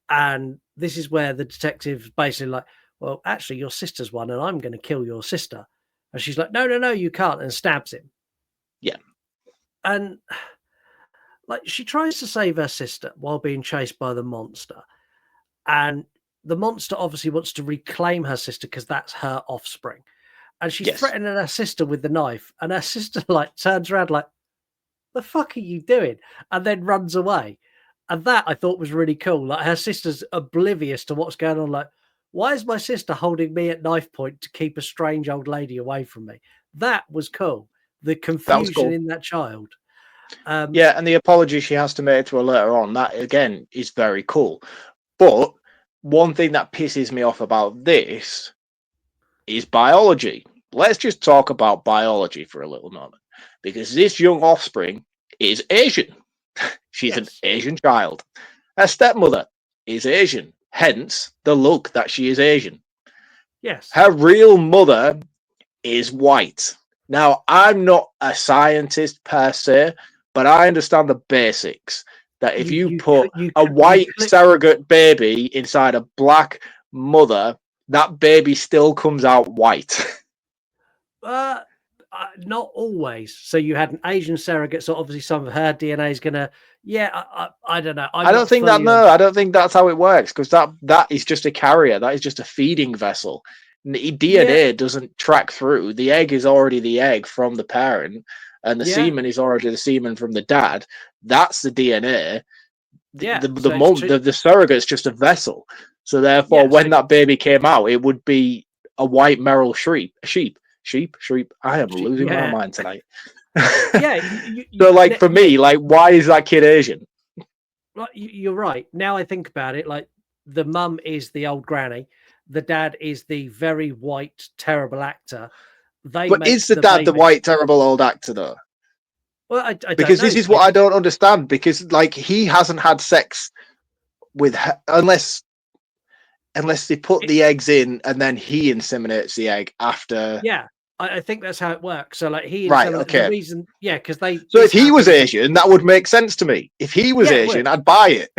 and this is where the detective's basically like, well, actually, your sister's one, and I'm going to kill your sister. And she's like, no, no, no, you can't, and stabs him. Yeah. And like she tries to save her sister while being chased by the monster. And the monster obviously wants to reclaim her sister because that's her offspring. And she's Yes. threatening her sister with the knife. And her sister like turns around like, the fuck are you doing? And then runs away. And that I thought was really cool. Like her sister's oblivious to what's going on. Like, why is my sister holding me at knife point to keep a strange old lady away from me? That was cool. The confusion cool. in that child. Yeah, and the apology she has to make to her later on, that again is very cool. But one thing that pisses me off about this is biology. Let's just talk about biology for a little moment. Because this young offspring is Asian. She's an Asian child. Her stepmother is Asian, hence the look that she is Asian. Yes. Her real mother is white. Now, I'm not a scientist per se, but I understand the basics. That if you put a white surrogate baby inside a black mother, that baby still comes out white. Not always. So you had an Asian surrogate, so obviously some of her DNA is gonna. Yeah, I don't know. I don't think that. No, I don't think that's how it works because that is just a carrier. That is just a feeding vessel. DNA doesn't track through. The egg is already the egg from the parent, and the semen is already the semen from the dad. That's the DNA. Yeah, the surrogate's just a vessel. So therefore, when that baby came out, it would be a white Merrill sheep. I am losing my mind tonight. So, like for me, like why is that kid Asian? Well, you're right. Now I think about it, like the mum is the old granny, the dad is the very white, terrible actor. But is the dad the white, terrible old actor though? Well, I don't because know. This is what I don't understand. Because like he hasn't had sex with her unless they put the eggs in and then he inseminates the egg after. Yeah, I think that's how it works. So like he right, okay. The reason, because they. So if he was Asian, that would make sense to me. If he was Asian, I'd buy it.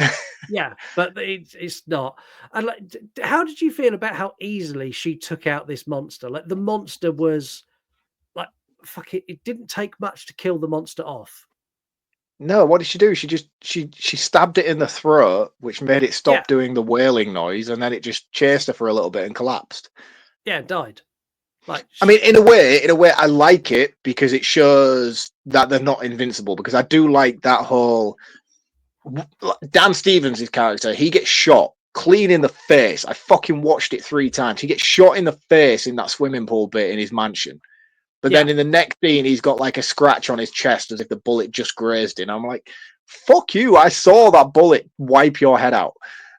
Yeah, but it's not. And like, how did you feel about how easily she took out this monster? Like the monster was like, fuck it. It didn't take much to kill the monster off. No, what did she do? She stabbed it in the throat, which made it stop doing the wailing noise, and then it just chased her for a little bit and collapsed. Yeah, it died. Like, I mean, in a way, I like it because it shows that they're not invincible. Because I do like that whole Dan Stevens' character. He gets shot clean in the face. I fucking watched it 3 times. He gets shot in the face in that swimming pool bit in his mansion. But then in the next scene, he's got like a scratch on his chest as if the bullet just grazed him. I'm like, fuck you. I saw that bullet wipe your head out.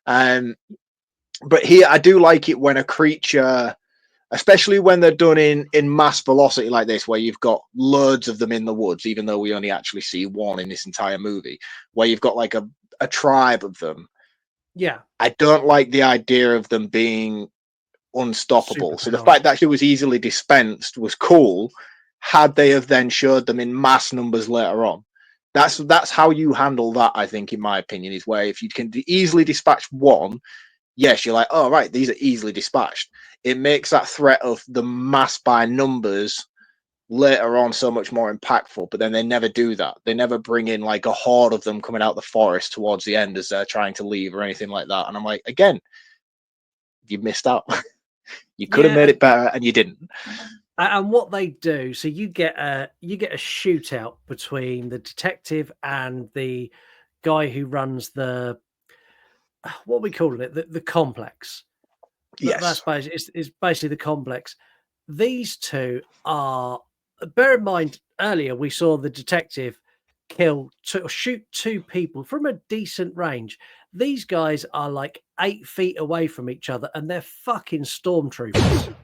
But here, I do like it when a creature, especially when they're done in mass velocity like this, where you've got loads of them in the woods, even though we only actually see one in this entire movie, where you've got like a tribe of them. Yeah. I don't like the idea of them being unstoppable. So the fact that she was easily dispensed was cool. Had they have then showed them in mass numbers later on, that's how you handle that. I think, in my opinion, is where if you can easily dispatch one, yes, you're like, oh right, these are easily dispatched. It makes that threat of the mass by numbers later on so much more impactful. But then they never do that. They never bring in like a horde of them coming out the forest towards the end as they're trying to leave or anything like that. And I'm like, again, you missed out. You could have made it better, and you didn't. And what they do, so you get a shootout between the detective and the guy who runs the what are we calling it, the complex. Yes. That's basically it's basically the complex. These two are. Bear in mind, earlier we saw the detective shoot two people from a decent range. These guys are like 8 feet away from each other, and they're fucking stormtroopers.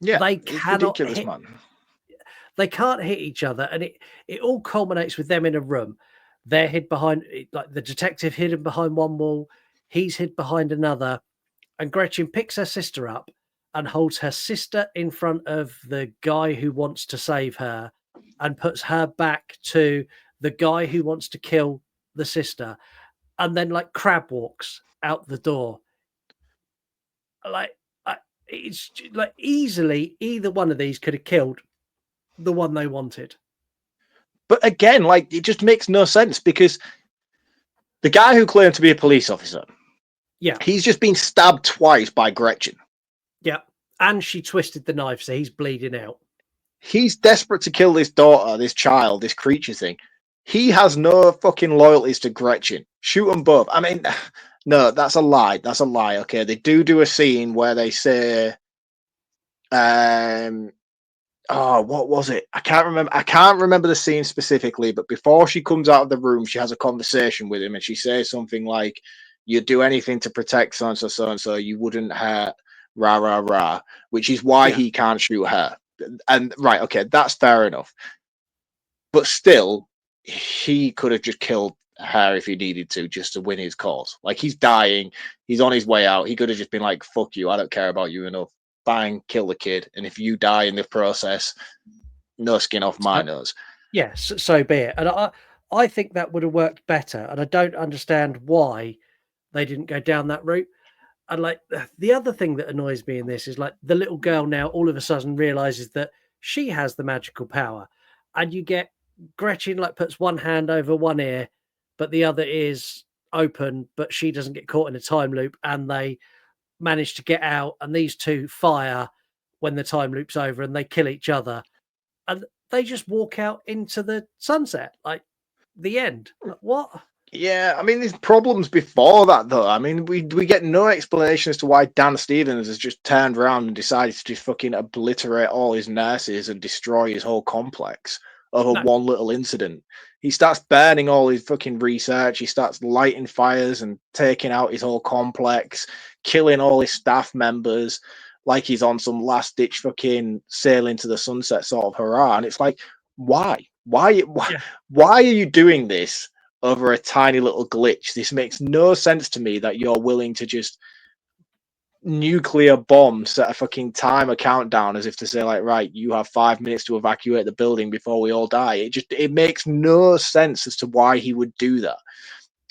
Yeah, They it's cannot ridiculous, hit. man. They can't hit each other, and it all culminates with them in a room. They're hid behind, like the detective hidden behind one wall. He's hid behind another, and Gretchen picks her sister up and holds her sister in front of the guy who wants to save her, and puts her back to the guy who wants to kill the sister, and then like crab walks out the door. Like it's like easily either one of these could have killed the one they wanted. But again, like, it just makes no sense, because the guy who claimed to be a police officer, Yeah, he's just been stabbed twice by Gretchen. yeah, and she twisted the knife, so he's bleeding out. He's desperate to kill this daughter, this child, this creature thing. He has no fucking loyalties to Gretchen. Shoot them both. I mean, no, that's a lie. That's a lie. Okay, they do a scene where they say, oh, what was it? I can't remember the scene specifically, but before she comes out of the room, she has a conversation with him, and she says something like, "You'd do anything to protect so and so, so and so. You wouldn't hurt rah rah rah," which is why he can't shoot her. And right, okay, that's fair enough. But still, he could have just killed her if he needed to, just to win his cause. Like, he's dying, he's on his way out. He could have just been like, "Fuck you, I don't care about you enough. Bang, kill the kid. And if you die in the process, no skin off my nose." Yes, so be it. And I think that would have worked better. And I don't understand why they didn't go down that route. And like the other thing that annoys me in this is like the little girl now all of a sudden realizes that she has the magical power, and you get Gretchen like puts one hand over one ear, but the other is open, but she doesn't get caught in a time loop, and they manage to get out, and these two fire when the time loop's over, and they kill each other, and they just walk out into the sunset, like the end. Like, what? Yeah, I mean, there's problems before that, though. I mean, we get no explanation as to why Dan Stevens has just turned around and decided to just fucking obliterate all his nurses and destroy his whole complex over one little incident. He starts burning all his fucking research. He starts lighting fires and taking out his whole complex, killing all his staff members, like he's on some last-ditch fucking sail into the sunset sort of hurrah. And it's like, why? Why are you doing this over a tiny little glitch? This makes no sense to me, that you're willing to just nuclear bomb, set a fucking timer countdown as if to say, like, right, you have 5 minutes to evacuate the building before we all die. It makes no sense as to why he would do that.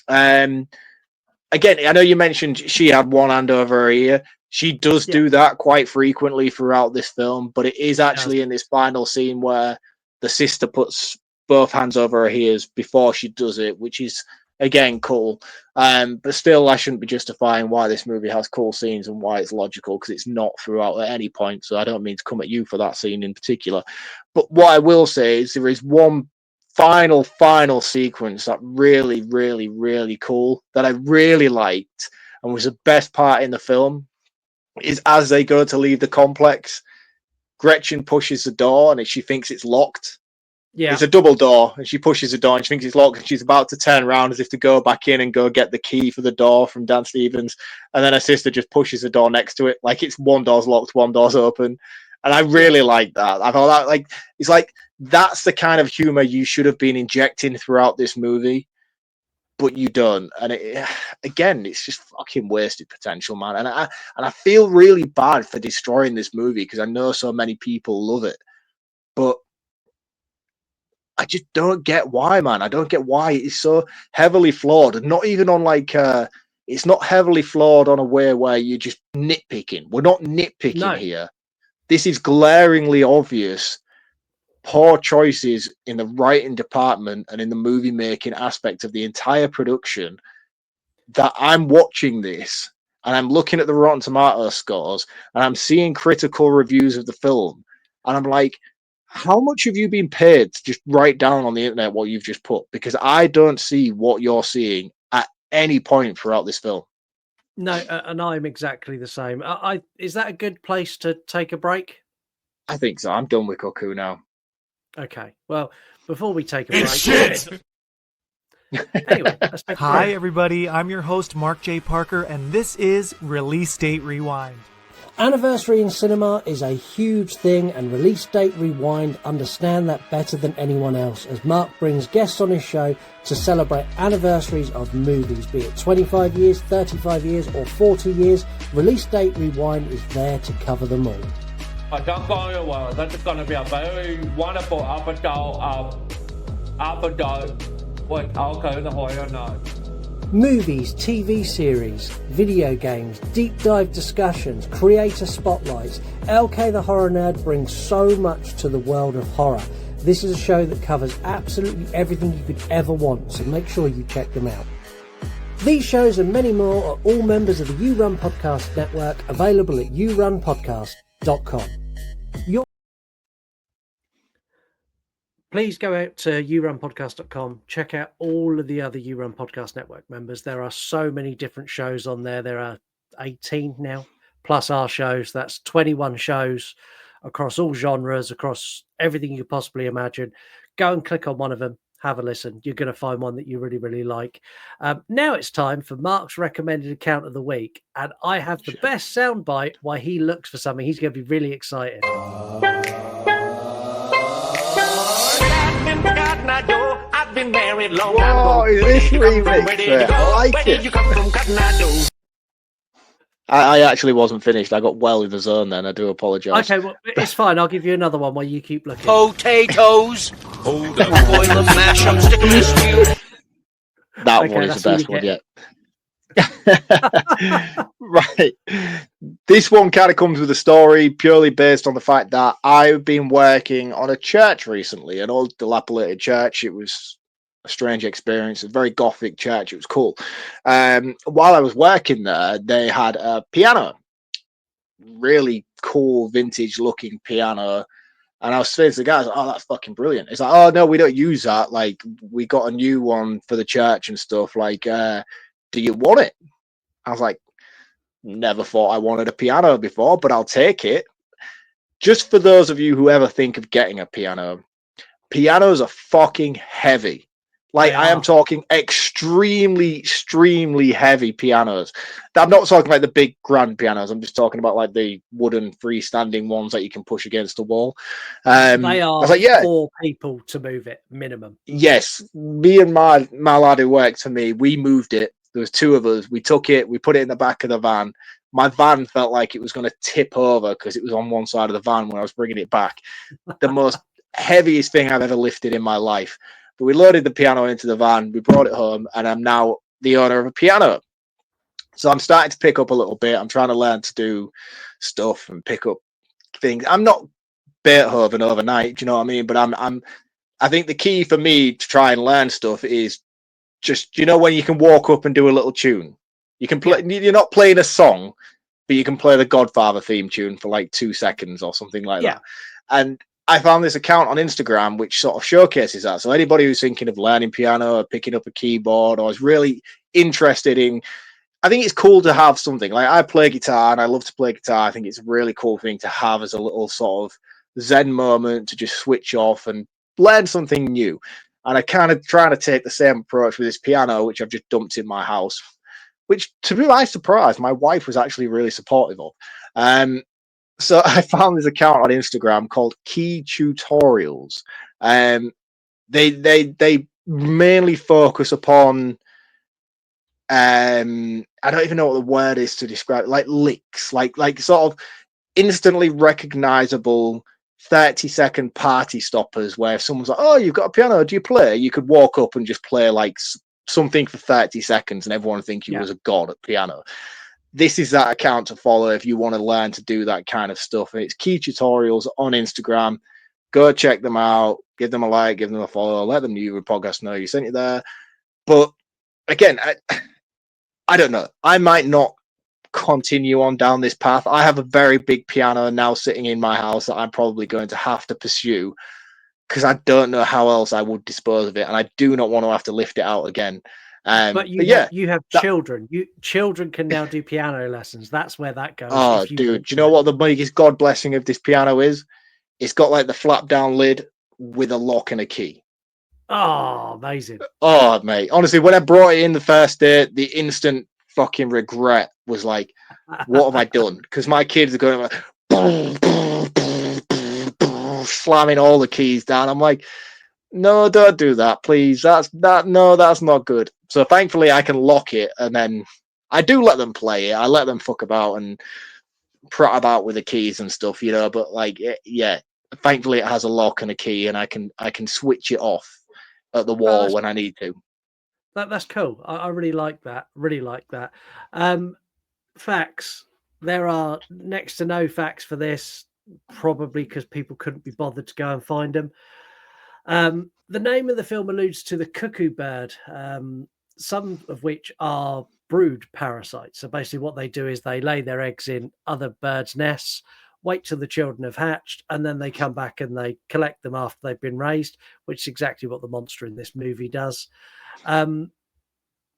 Again, I know you mentioned she had one hand over her ear. She does do that quite frequently throughout this film, but it is actually in this final scene where the sister puts both hands over her ears before she does it, which is, again, cool. But still, I shouldn't be justifying why this movie has cool scenes and why it's logical, because it's not throughout at any point. So I don't mean to come at you for that scene in particular. But what I will say is there is one final sequence that really, really, really cool that I really liked and was the best part in the film, is as they go to leave the complex, Gretchen pushes the door and she thinks it's locked. Yeah. It's a double door, and she pushes the door and she thinks it's locked, and she's about to turn around as if to go back in and go get the key for the door from Dan Stevens. And then her sister just pushes the door next to it. Like, it's one door's locked, one door's open. And I really like that. I thought that, like, it's like, that's the kind of humor you should have been injecting throughout this movie, but you don't. And again, it's just fucking wasted potential, man. And I feel really bad for destroying this movie, because I know so many people love it, but I just don't get why, man. I don't get why it is so heavily flawed, and not even on like it's not heavily flawed on a way where you're just nitpicking. We're not nitpicking here. This is glaringly obvious poor choices in the writing department and in the movie making aspect of the entire production, that I'm watching this and I'm looking at the Rotten Tomato scores, and I'm seeing critical reviews of the film, and I'm like, how much have you been paid to just write down on the internet what you've just put? Because I don't see what you're seeing at any point throughout this film. No, and I'm exactly the same. Is that a good place to take a break? I think so. I'm done with Cuckoo now. Okay. Well, before we take a break, Shit! anyway, let's take a Hi, break. everybody. I'm your host, Marc J. Parker, and this is Release Date Rewind. Anniversary in cinema is a huge thing, and Release Date Rewind understand that better than anyone else, as Marc brings guests on his show to celebrate anniversaries of movies, be it 25 years, 35 years, or 40 years. Release Date Rewind is there to cover them all. I don't go well. That's going to be a very wonderful episode with Alco the Horror Night. Movies, TV series, video games, deep dive discussions, creator spotlights. LK the Horror Nerd brings so much to the world of horror. This is a show that covers absolutely everything you could ever want, so make sure you check them out. These shows and many more are all members of the You Run Podcast Network, available at yourunpodcast.com. Please go out to yourunpodcast.com. Check out all of the other You Run Podcast Network members. There are so many different shows on there. There are 18 now, plus our shows. That's 21 shows across all genres, across everything you could possibly imagine. Go and click on one of them. Have a listen. You're going to find one that you really, really like. Now it's time for Marc's recommended account of the week. And I have the best soundbite while he looks for something. He's going to be really excited. I've been married long Whoa, this remix there. I like it. I actually wasn't finished. I got well in the zone then. I do apologise. Okay, well, it's fine. I'll give you another one while you keep looking. Potatoes. Hold up. Boil them, mash them, stick them in stew. That Okay, one is that's the all best you one get. yet. Right. This one kind of comes with a story purely based on the fact that I've been working on a church recently, an old dilapidated church. It was a strange experience, a very gothic church. It was cool. While I was working there, they had a piano, really cool vintage looking piano. And I was saying to the guys, oh, that's fucking brilliant. It's like, oh, no, we don't use that. Like, we got a new one for the church and stuff. Like, do you want it? I was like, never thought I wanted a piano before, but I'll take it. Just for those of you who ever think of getting a piano, pianos are fucking heavy. Like, I am talking extremely heavy pianos. I'm not talking like the big grand pianos. I'm just talking about like the wooden freestanding ones that you can push against the wall. They are I was like, yeah. 4 people to move it, minimum. Yes. Me and my lad who worked for me, we moved it. There was 2 of us. We took it, we put it in the back of the van. My van felt like it was going to tip over because it was on one side of the van when I was bringing it back. The most heaviest thing I've ever lifted in my life. But we loaded the piano into the van, we brought it home, and I'm now the owner of a piano. So I'm starting to pick up a little bit. I'm trying to learn to do stuff and pick up things. I'm not Beethoven overnight, do you know what I mean? But I think the key for me to try and learn stuff is just, you know, when you can walk up and do a little tune. You can play, you're not playing a song, but you can play the Godfather theme tune for like 2 seconds or something like that. And I found this account on Instagram which sort of showcases that. So anybody who's thinking of learning piano or picking up a keyboard or is really interested in, I think it's cool to have something. Like, I play guitar and I love to play guitar. I think it's a really cool thing to have as a little sort of Zen moment to just switch off and learn something new. And I kind of trying to take the same approach with this piano, which I've just dumped in my house, which, to my surprise, my wife was actually really supportive of. So I found this account on Instagram called Key Tutorials. They mainly focus upon I don't even know what the word is to describe it, like licks, like sort of instantly recognizable 30-second party stoppers where if someone's like, oh, you've got a piano, do you play? You could walk up and just play like something for 30 seconds and everyone would think you was a god at piano. This is that account to follow if you want to learn to do that kind of stuff. And it's Key Tutorials on Instagram. Go check them out. Give them a like. Give them a follow. Let them know your podcast know you sent it there. But again, I don't know. I might not continue on down this path. I have a very big piano now sitting in my house that I'm probably going to have to pursue because I don't know how else I would dispose of it, and I do not want to have to lift it out again. But you have children. Children can now do piano lessons. That's where that goes. Oh, dude, do you know what the biggest God blessing of this piano is? It's got like the flap down lid with a lock and a key. Oh, amazing. Oh, mate. Honestly, when I brought it in the first day, the instant fucking regret was like, what have I done? Because my kids are going like, slamming all the keys down. I'm like, no, don't do that, please. That's not good. So thankfully I can lock it, and then I do let them play it. I let them fuck about and prat about with the keys and stuff, you know, but like, yeah, thankfully it has a lock and a key, and I can switch it off at the wall when I need to. That's cool. I really like that. Really like that. Facts. There are next to no facts for this, probably because people couldn't be bothered to go and find them. The name of the film alludes to the cuckoo bird, some of which are brood parasites. So basically what they do is they lay their eggs in other birds' nests, wait till the children have hatched, and then they come back and they collect them after they've been raised, which is exactly what the monster in this movie does.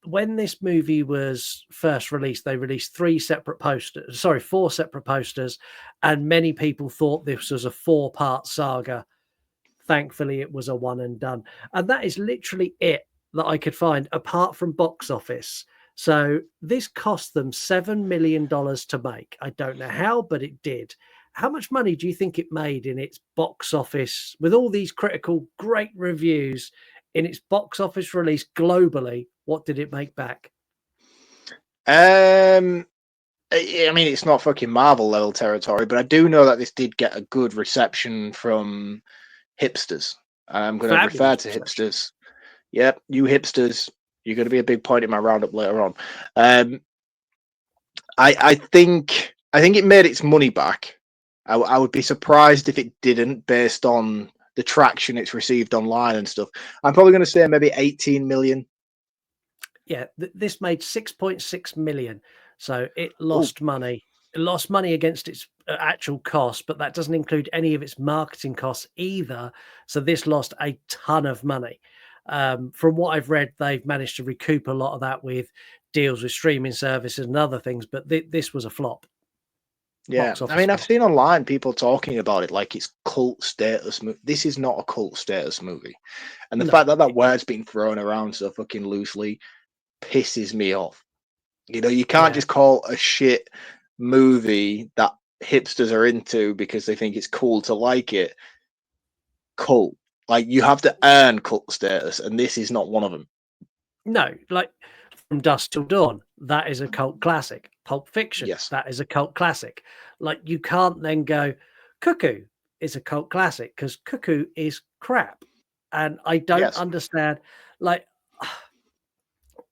When this movie was first released, they released four separate posters, and many people thought this was a 4-part saga. Thankfully, it was a one and done. And that is literally it that I could find, apart from box office. So this cost them $7 million to make. I don't know how, but it did. How much money do you think it made in its box office, with all these critical, great reviews, in its box office release globally? What did it make back? I mean, it's not fucking Marvel level territory, but I do know that this did get a good reception from hipsters. I'm going to refer to hipsters. Yep, you hipsters, you're going to be a big point in my roundup later on. I think it made its money back. I would be surprised if it didn't, based on the traction it's received online and stuff. I'm probably going to say maybe 18 million. Yeah, this made 6.6 million. So it lost money. It lost money against its actual cost, but that doesn't include any of its marketing costs either. So this lost a ton of money. From what I've read, they've managed to recoup a lot of that with deals with streaming services and other things, but this was a flop. Yeah, I mean, I've seen online people talking about it like it's cult status. This is not a cult status movie. And the fact that that word's been thrown around so fucking loosely pisses me off. You know, you can't just call a shit movie that hipsters are into because they think it's cool to like it cult. Like, you have to earn cult status, and this is not one of them. No, like From Dusk Till Dawn, that is a cult classic. Pulp Fiction, that is a cult classic. Like, you can't then go, Cuckoo is a cult classic, because Cuckoo is crap. And I don't understand, like,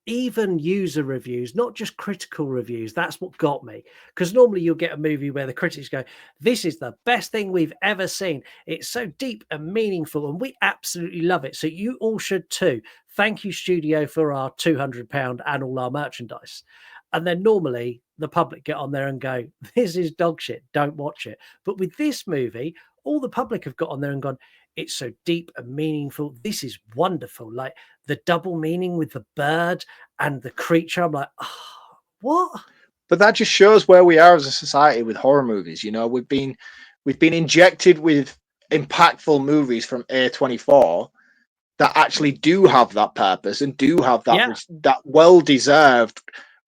even user reviews, not just critical reviews. That's what got me. Because normally you'll get a movie where the critics go, this is the best thing we've ever seen. It's so deep and meaningful, and we absolutely love it. So you all should too. Thank you, studio, for our £200 and all our merchandise. And then normally the public get on there and go, this is dog shit, don't watch it. But with this movie, all the public have got on there and gone, it's so deep and meaningful. This is wonderful. Like, the double meaning with the bird and the creature. I'm like, oh, what? But that just shows where we are as a society with horror movies. You know, we've been injected with impactful movies from A24 that actually do have that purpose and do have that that well-deserved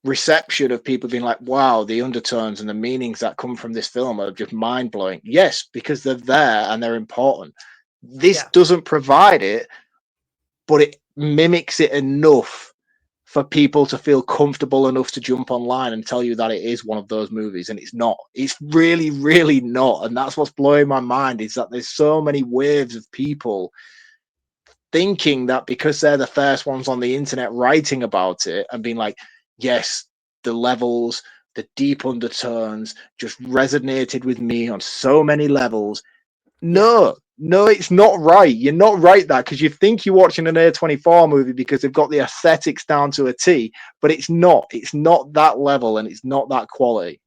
reception of people being like, wow, the undertones and the meanings that come from this film are just mind-blowing. Yes, because they're there and they're important. This doesn't provide it, but it mimics it enough for people to feel comfortable enough to jump online and tell you that it is one of those movies, and it's not. It's really, really not. And that's what's blowing my mind, is that there's so many waves of people thinking that because they're the first ones on the internet writing about it and being like, yes, the levels, the deep undertones just resonated with me on so many levels. No, No, it's not right. You're not right that because you think you're watching an A24 movie because they've got the aesthetics down to a T, but it's not. It's not that level and it's not that quality.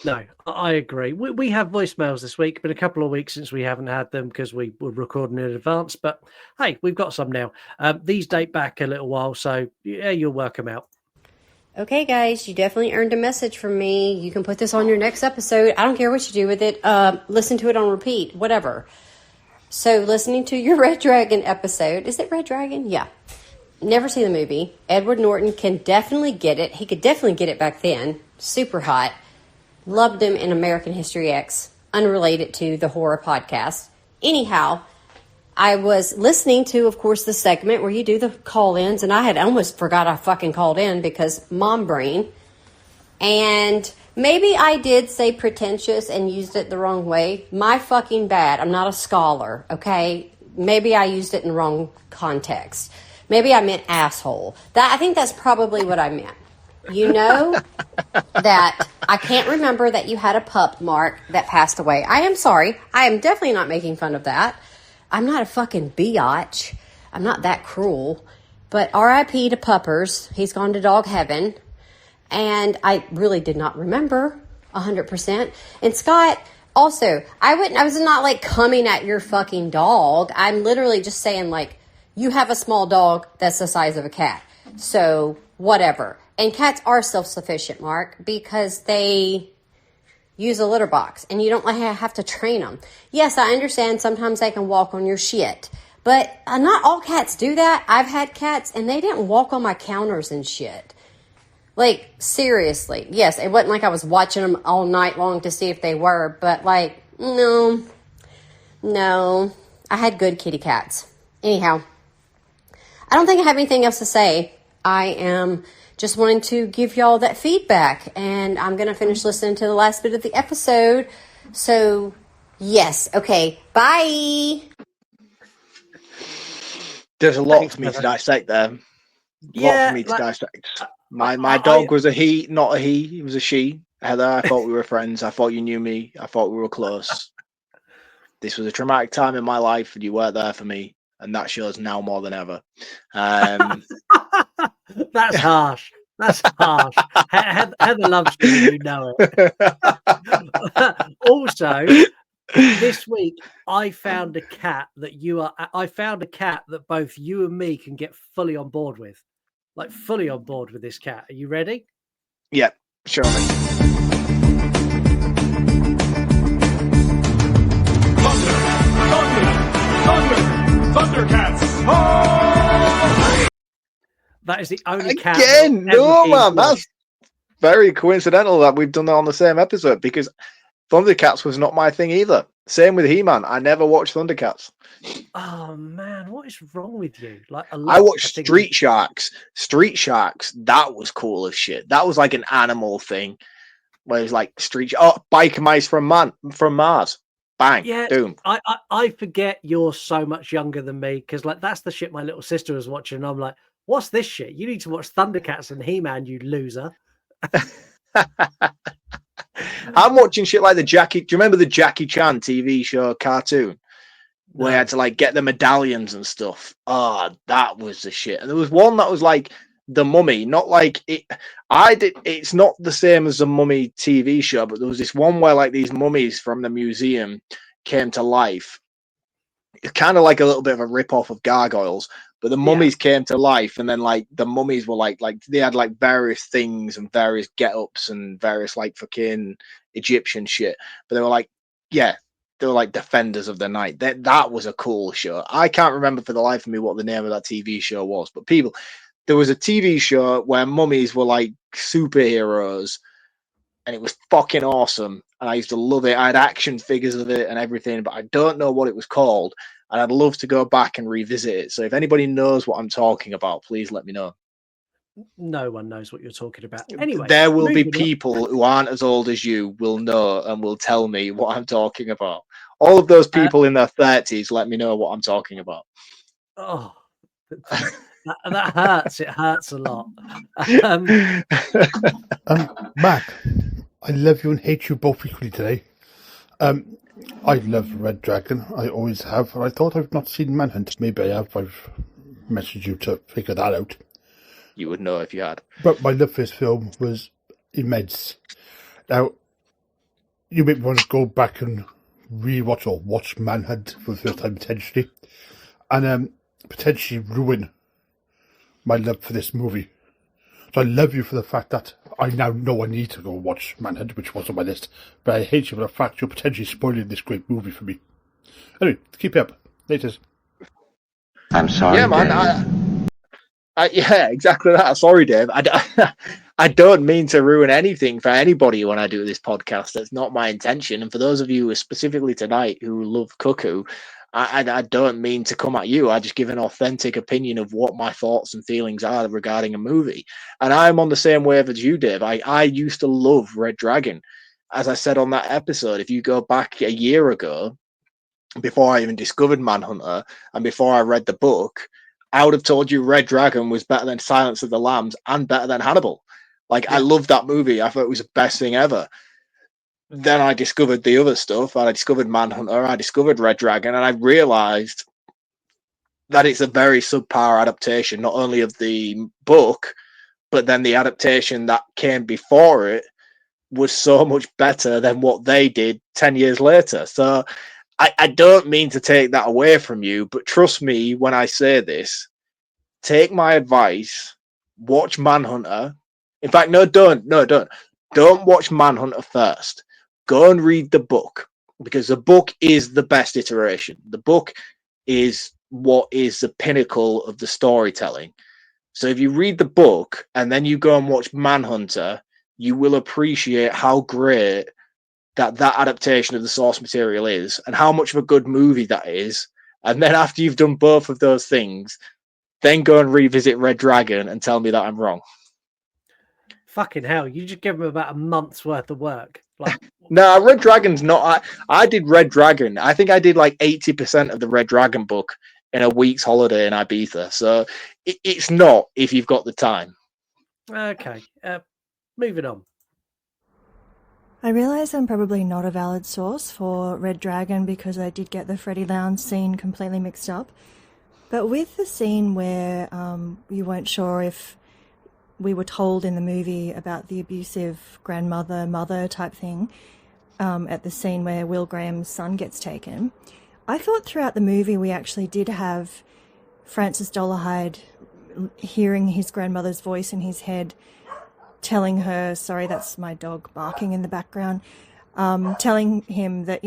No, I agree. We have voicemails this week. Been a couple of weeks since we haven't had them because we were recording in advance. But hey, we've got some now. These date back a little while, so yeah, you'll work them out. Okay, guys, you definitely earned a message from me. You can put this on your next episode. I don't care what you do with it. Listen to it on repeat, whatever. So, listening to your Red Dragon episode. Is it Red Dragon? Yeah. Never seen the movie. Edward Norton can definitely get it. He could definitely get it back then. Super hot. Loved him in American History X. Unrelated to the horror podcast. Anyhow, I was listening to, of course, the segment where you do the call-ins. And I had almost forgot I fucking called in because mom brain. And maybe I did say pretentious and used it the wrong way. My fucking bad. I'm not a scholar, okay? Maybe I used it in the wrong context. Maybe I meant asshole. I think that's probably what I meant. You know that I can't remember that you had a pup, Mark, that passed away. I am sorry. I am definitely not making fun of that. I'm not a fucking biatch. I'm not that cruel. But R.I.P. to Puppers. He's gone to dog heaven. And I really did not remember 100%. And Scott, also, I was not like coming at your fucking dog. I'm literally just saying like, you have a small dog that's the size of a cat. So whatever. And cats are self-sufficient, Mark, because they use a litter box and you don't have to train them. Yes, I understand sometimes they can walk on your shit. But not all cats do that. I've had cats and they didn't walk on my counters and shit. Like, seriously. Yes, it wasn't like I was watching them all night long to see if they were, but like, no. I had good kitty cats. Anyhow, I don't think I have anything else to say. I am just wanting to give y'all that feedback, and I'm going to finish listening to the last bit of the episode. So, yes. Okay, bye. There's a lot for me to dissect there. Dissect. My dog was a he, not a he. He was a she. Heather, I thought we were friends. I thought you knew me. I thought we were close. This was a traumatic time in my life, and you weren't there for me. And that shows now more than ever. That's harsh. That's harsh. Heather loves you, you know it. Also, this week I found a cat that both you and me can get fully on board with. Like fully on board with this cat. Are you ready? Yeah, surely. Thundercats! Oh! That is the only cat. Again, no, man, that's very coincidental that we've done that on the same episode because Thundercats was not my thing either. Same with He-Man. I never watched Thundercats. Oh man, what is wrong with you? Like I watched Street Sharks. Street Sharks, that was cool as shit. That was like an animal thing. Where it was like biker mice from Mars. Bang, yeah, boom. I forget you're so much younger than me because like that's the shit my little sister was watching. And I'm like, what's this shit? You need to watch Thundercats and He-Man, you loser. I'm watching shit like do you remember the Jackie Chan TV show cartoon? Where I had to like get the medallions and stuff. Oh, that was the shit. And there was one that was like The Mummy, not like it. It's not the same as the Mummy TV show, but there was this one where like these mummies from the museum came to life. It's kind of like a little bit of a rip-off of Gargoyles, but the mummies came to life, and then like the mummies were like they had like various things and various get-ups and various like fucking Egyptian shit. But they were like, yeah. They were like defenders of the night. That was a cool show. I can't remember for the life of me what the name of that TV show was, but there was a TV show where mummies were like superheroes, and it was fucking awesome. And I used to love it. I had action figures of it and everything, but I don't know what it was called. And I'd love to go back and revisit it. So if anybody knows what I'm talking about, please let me know. No one knows what you're talking about. Anyway, there will be people who aren't as old as you will know and will tell me what I'm talking about. All of those people in their 30s, let me know what I'm talking about. Oh, that hurts. It hurts a lot. Mac, I love you and hate you both equally today. I love Red Dragon. I always have. I thought I've not seen Manhunt. Maybe I have. I've messaged you to figure that out. You would know if you had. But my love for this film was immense. Now, you may want to go back and rewatch or watch Manhunt for the first time potentially, and potentially ruin my love for this movie. So I love you for the fact that I now know I need to go watch Manhunt, which was on my list, but I hate you for the fact you're potentially spoiling this great movie for me. Anyway, keep it up. Laters. I'm sorry. Yeah, man. Yeah, exactly that. Sorry, Dave. I don't mean to ruin anything for anybody when I do this podcast. That's not my intention. And for those of you specifically tonight who love Cuckoo, I don't mean to come at you. I just give an authentic opinion of what my thoughts and feelings are regarding a movie. And I'm on the same wave as you, Dave. I used to love Red Dragon. As I said on that episode, if you go back a year ago, before I even discovered Manhunter and before I read the book, I would have told you Red Dragon was better than Silence of the Lambs and better than Hannibal. Like, I loved that movie. I thought it was the best thing ever. Then I discovered the other stuff. I discovered Manhunter. I discovered Red Dragon. And I realized that it's a very subpar adaptation, not only of the book, but then the adaptation that came before it was so much better than what they did 10 years later. So I don't mean to take that away from you, but trust me when I say this. Take my advice. Watch Manhunter. In fact, don't watch Manhunter first. Go and read the book, because the book is the best iteration. The book is what is the pinnacle of the storytelling. So if you read the book and then you go and watch Manhunter, you will appreciate how great that adaptation of the source material is and how much of a good movie that is. And then after you've done both of those things, then go and revisit Red Dragon and tell me that I'm wrong. Fucking hell, you just give them about a month's worth of work. Like, no, Red Dragon's not. I did Red Dragon. I think I did like 80% of the Red Dragon book in a week's holiday in Ibiza. So it's not if you've got the time. Okay, moving on. I realise I'm probably not a valid source for Red Dragon because I did get the Freddie Lounge scene completely mixed up. But with the scene where you weren't sure if we were told in the movie about the abusive grandmother, mother type thing, at the scene where Will Graham's son gets taken, I thought throughout the movie we actually did have Francis Dolarhyde hearing his grandmother's voice in his head, telling her, sorry, that's my dog barking in the background, telling him that,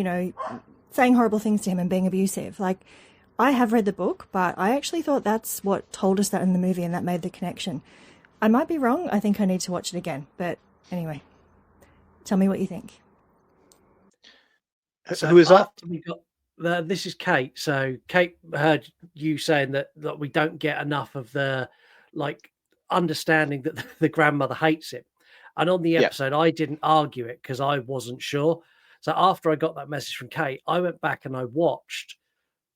saying horrible things to him and being abusive. Like, I have read the book, but I actually thought that's what told us that in the movie, and that made the connection. I might be wrong. I think I need to watch it again. But anyway, tell me what you think. So who is that? This is Kate. So Kate heard you saying that we don't get enough of the understanding that the grandmother hates him. And on the episode, I didn't argue it because I wasn't sure. So after I got that message from Kate, I went back and I watched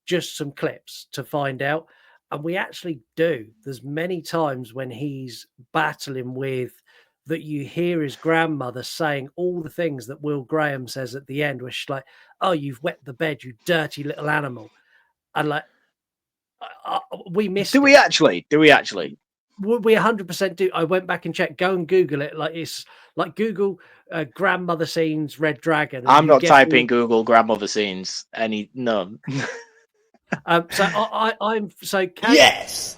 just some clips to find out. And we actually do. There's many times when he's battling with that you hear his grandmother saying all the things that Will Graham says at the end, where she's like, "Oh, you've wet the bed, you dirty little animal." And we missed. Do we actually? We 100% do. I went back and checked. Go and Google it. It's like Google grandmother scenes Red Dragon. I'm not typing Google grandmother scenes. No. I'm Kate, Yes.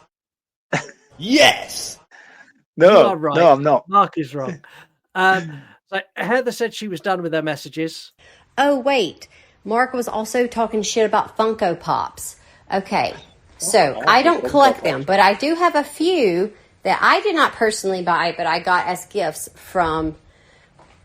Yes. No, are right. No, I'm not. Mark is wrong. So Heather said she was done with her messages. Oh, wait. Mark was also talking shit about Funko Pops. Okay. So I don't collect them, but I do have a few that I did not personally buy, but I got as gifts from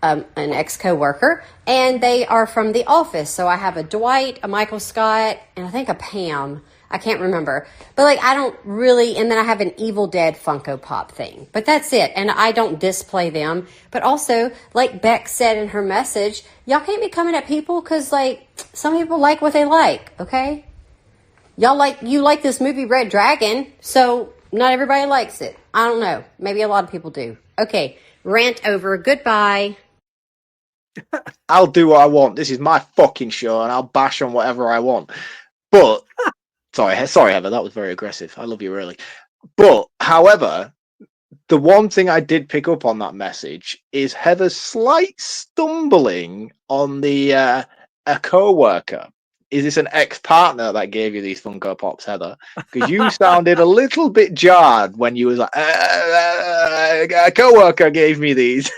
an ex-coworker, and they are from The Office. So I have a Dwight, a Michael Scott, and I think a Pam. I can't remember. But I don't really, and then I have an Evil Dead Funko Pop thing. But that's it, and I don't display them. But also, like Beck said in her message, y'all can't be coming at people because, some people like what they like, okay? You like this movie Red Dragon, so not everybody likes it. I don't know. Maybe a lot of people do. Okay, rant over. Goodbye. I'll do what I want. This is my fucking show, and I'll bash on whatever I want. But sorry, Heather, that was very aggressive. I love you, really. But however, the one thing I did pick up on that message is Heather's slight stumbling on the a co-worker. Is this an ex-partner that gave you these Funko Pops, Heather? Because you sounded a little bit jarred when you was like, a co-worker gave me these.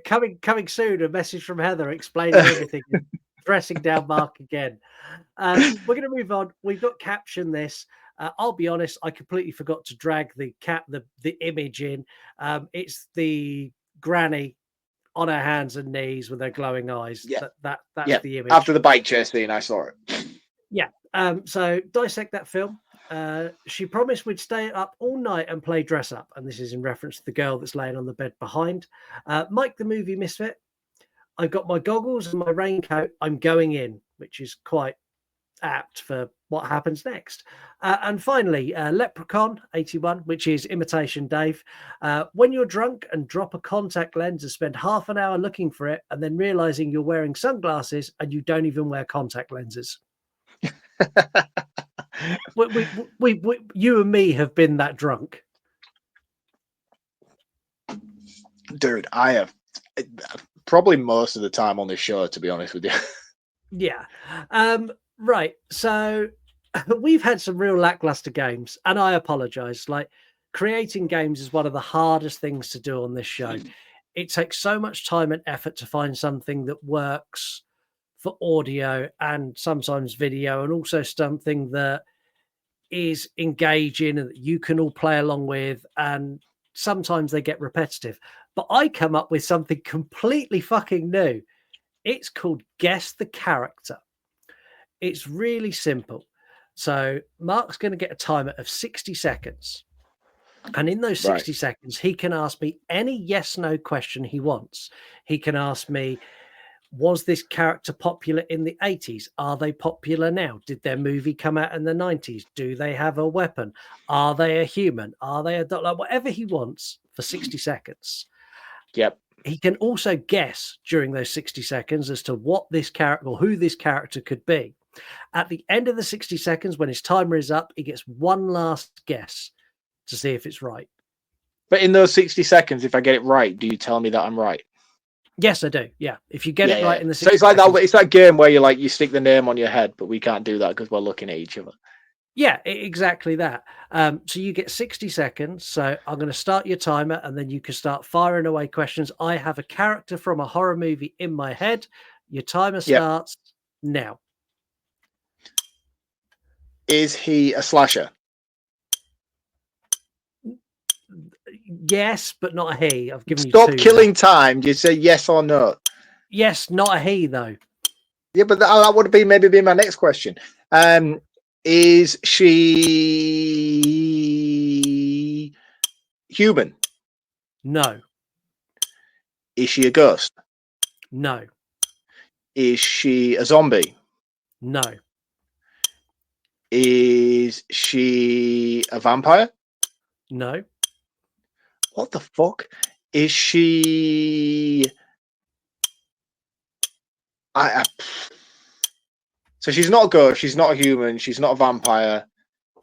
Coming soon, a message from Heather explaining everything, dressing down Mark again. We're going to move on. We've got captioned this. I'll be honest, I completely forgot to drag the image in. It's the granny on her hands and knees with her glowing eyes. Yeah. That's the image. After the bike chase scene, I saw it. Yeah. So dissect that film. She promised we'd stay up all night and play dress up. And this is in reference to the girl that's laying on the bed behind. Mike, the movie misfit. I've got my goggles and my raincoat. I'm going in, which is quite apt for what happens next. And finally, Leprechaun 81, which is Imitation Dave. When you're drunk and drop a contact lens and spend half an hour looking for it and then realizing you're wearing sunglasses and you don't even wear contact lenses. You and me have been that drunk. Dude, I have probably most of the time on this show, to be honest with you. Yeah. Right. So we've had some real lackluster games, and I apologize. Like, creating games is one of the hardest things to do on this show. It takes so much time and effort to find something that works for audio and sometimes video, and also something that is engaging and that you can all play along with. And sometimes they get repetitive, but I come up with something completely fucking new. It's called Guess the Character. It's really simple. So Mark's going to get a timer of 60 seconds. And in those 60 seconds, he can ask me any yes-no question he wants. He can ask me, was this character popular in the 80s? Are they popular now? Did their movie come out in the 90s? Do they have a weapon? Are they a human? Are they a dog? Like, whatever he wants for 60 seconds. Yep. He can also guess during those 60 seconds as to what this character or who this character could be. At the end of the 60 seconds, when his timer is up, he gets one last guess to see if it's right. But in those 60 seconds, if I get it right, do you tell me that I'm right? Yes, I do. Yeah. If you get it right in the 60 so it's like seconds, that. It's that game where you stick the name on your head, but we can't do that because we're looking at each other. Yeah, exactly that. So you get 60 seconds. So I'm going to start your timer, and then you can start firing away questions. I have a character from a horror movie in my head. Your timer starts now. Is he a slasher? Yes, but not a he. I've given you Stop two. killing time. Do you say yes or no? Yes, not a he, though. Yeah, but that would be maybe my next question. Is she human? No. Is she a ghost? No. Is she a zombie? No. Is she a vampire? No. What the fuck? Is she... So she's not a ghost, she's not a human, she's not a vampire.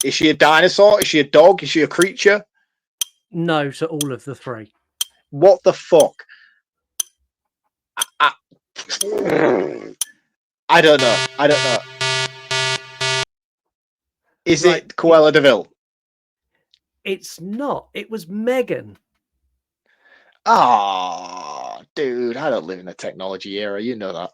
Is she a dinosaur? Is she a dog? Is she a creature? No to all of the three. What the fuck? I don't know. Is it Cruella de Vil? It's not. It was Megan. Ah, dude, I don't live in the technology era. You know that.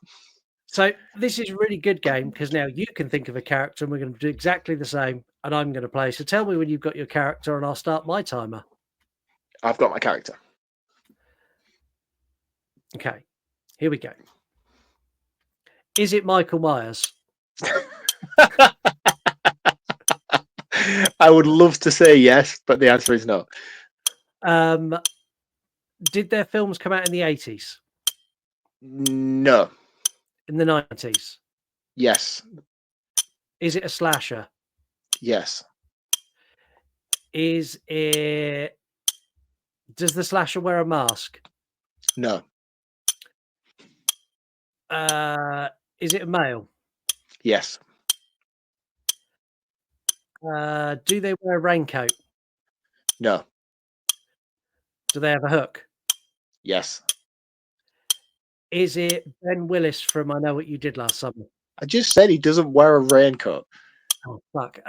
So this is a really good game because now you can think of a character and we're going to do exactly the same and I'm going to play. So tell me when you've got your character and I'll start my timer. I've got my character. Okay, here we go. Is it Michael Myers? I would love to say yes, but the answer is no. Did their films come out in the 80s? No. In the 90s? Yes. Is it a slasher? Yes. Is it... Does the slasher wear a mask? No. Is it a male? Yes. Do they wear a raincoat? No. Do they have a hook? Yes. Is it Ben Willis from I Know What You Did Last Summer? I just said he doesn't wear a raincoat. Oh, fuck.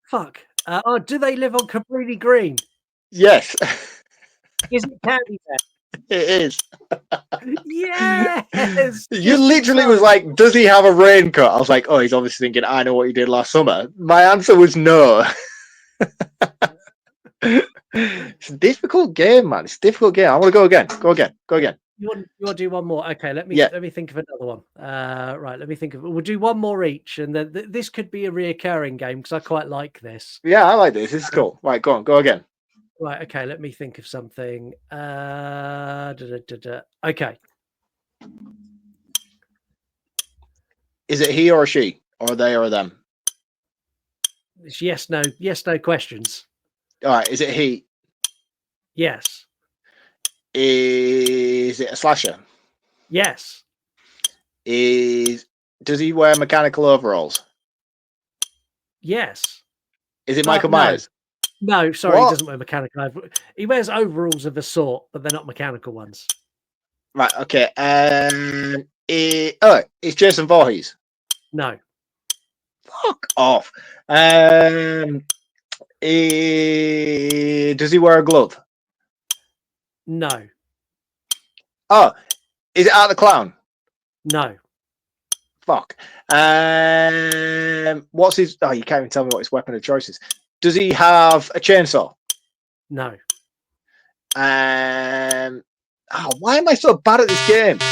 Fuck. Do they live on Cabrini Green? Yes. Is it Candyman? It is. Yes. You literally was like, does he have a raincoat? I was like, oh, he's obviously thinking, I Know What You Did Last Summer. My answer was no. It's a difficult game, man. It's a difficult game. I want to go again. Go again. You want to do one more? Okay, let me think of another one. Right, let me think of. We'll do one more each, and then this could be a reoccurring game because I quite like this. Yeah, I like this. This is cool. Right, go on. Go again. Right, okay. Let me think of something. Okay. Is it he or she, or they or them? It's yes, no questions. All right. Is it he? Yes. Is it a slasher? Yes. Does he wear mechanical overalls? Yes. Is it Michael no. Myers? No, sorry, What? he doesn't wear mechanical. He wears overalls of a sort, but they're not mechanical ones. Right. Okay. It's Jason Voorhees. No. Fuck off. Does he wear a glove? No. Oh, is it Art the Clown? No. Fuck. What's his? Oh, you can't even tell me what his weapon of choice is. Does he have a chainsaw? No. Why am I so bad at this game? Do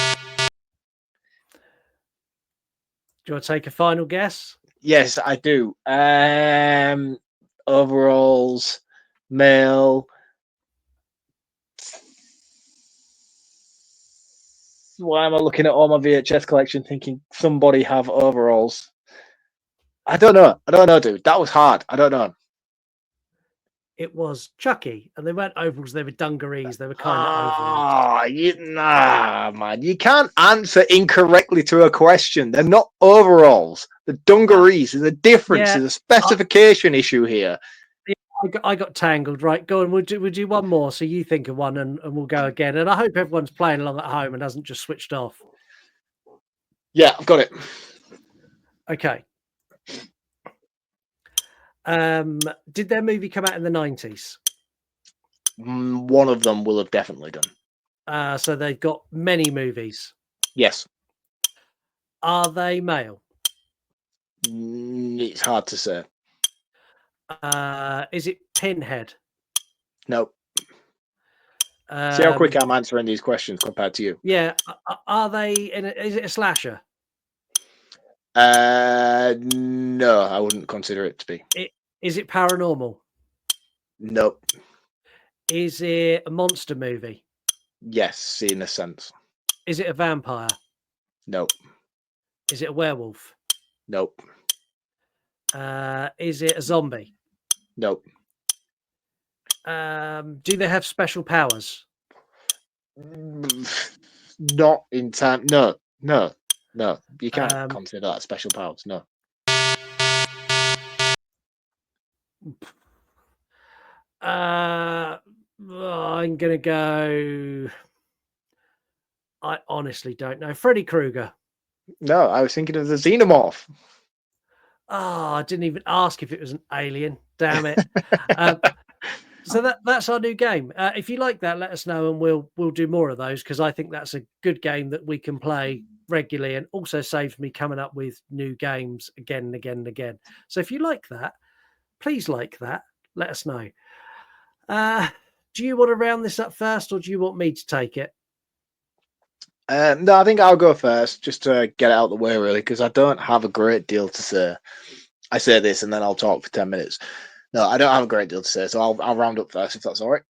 you want to take a final guess? Yes, I do. Overalls, male. Why am I looking at all my VHS collection thinking somebody have overalls? I don't know, dude. That was hard. I don't know. It was Chucky, and they weren't overalls. They were dungarees. They were kind of overalls. Man. You can't answer incorrectly to a question. They're not overalls. The dungarees. There's a difference. There's a specification issue here. I got tangled. Right, go on. We'll do one more. So you think of one, and we'll go again. And I hope everyone's playing along at home and hasn't just switched off. Yeah, I've got it. Okay. Did their movie come out in the 90s? One of them will have definitely done. So they've got many movies. Yes. Are they male? It's hard to say. Is it Pinhead? No. See how quick I'm answering these questions compared to you. Yeah. Are they is it a slasher? No, I wouldn't consider it to be. Is it paranormal? Nope. Is it a monster movie? Yes, in a sense. Is it a vampire? Nope. Is it a werewolf? Nope. Is it a zombie? Nope. Do they have special powers? Not in time. No. You can't consider that special powers. No. I'm gonna go. I honestly don't know. Freddy Krueger. No, I was thinking of the Xenomorph. Oh, I didn't even ask if it was an alien. Damn it. So that's our new game. If you like that, let us know, and we'll do more of those, because I think that's a good game that we can play regularly, and also saves me coming up with new games again and again and again. So if you like that, please like that. Let us know. Do you want to round this up first, or do you want me to take it? No, I think I'll go first, just to get it out of the way, really, because I don't have a great deal to say. I say this and then I'll talk for 10 minutes. No, I don't have a great deal to say, so I'll round up first, if that's all right.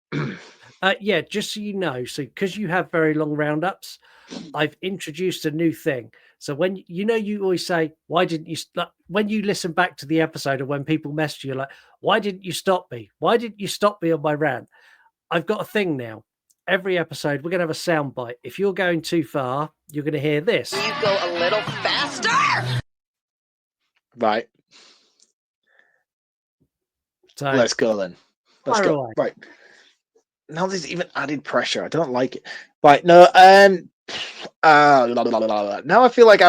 Yeah, just so you know, so because you have very long roundups, I've introduced a new thing. So when you always say, why didn't you when you listen back to the episode, or when people message you like, why didn't you stop me? Why didn't you stop me on my rant? I've got a thing now. every episode we're going to have a sound bite. If you're going too far, you're going to hear this. You go a little faster. Right. So let's go then. Let's fire go. away. Right. Now there's even added pressure. I don't like it. Right. No. Now I feel like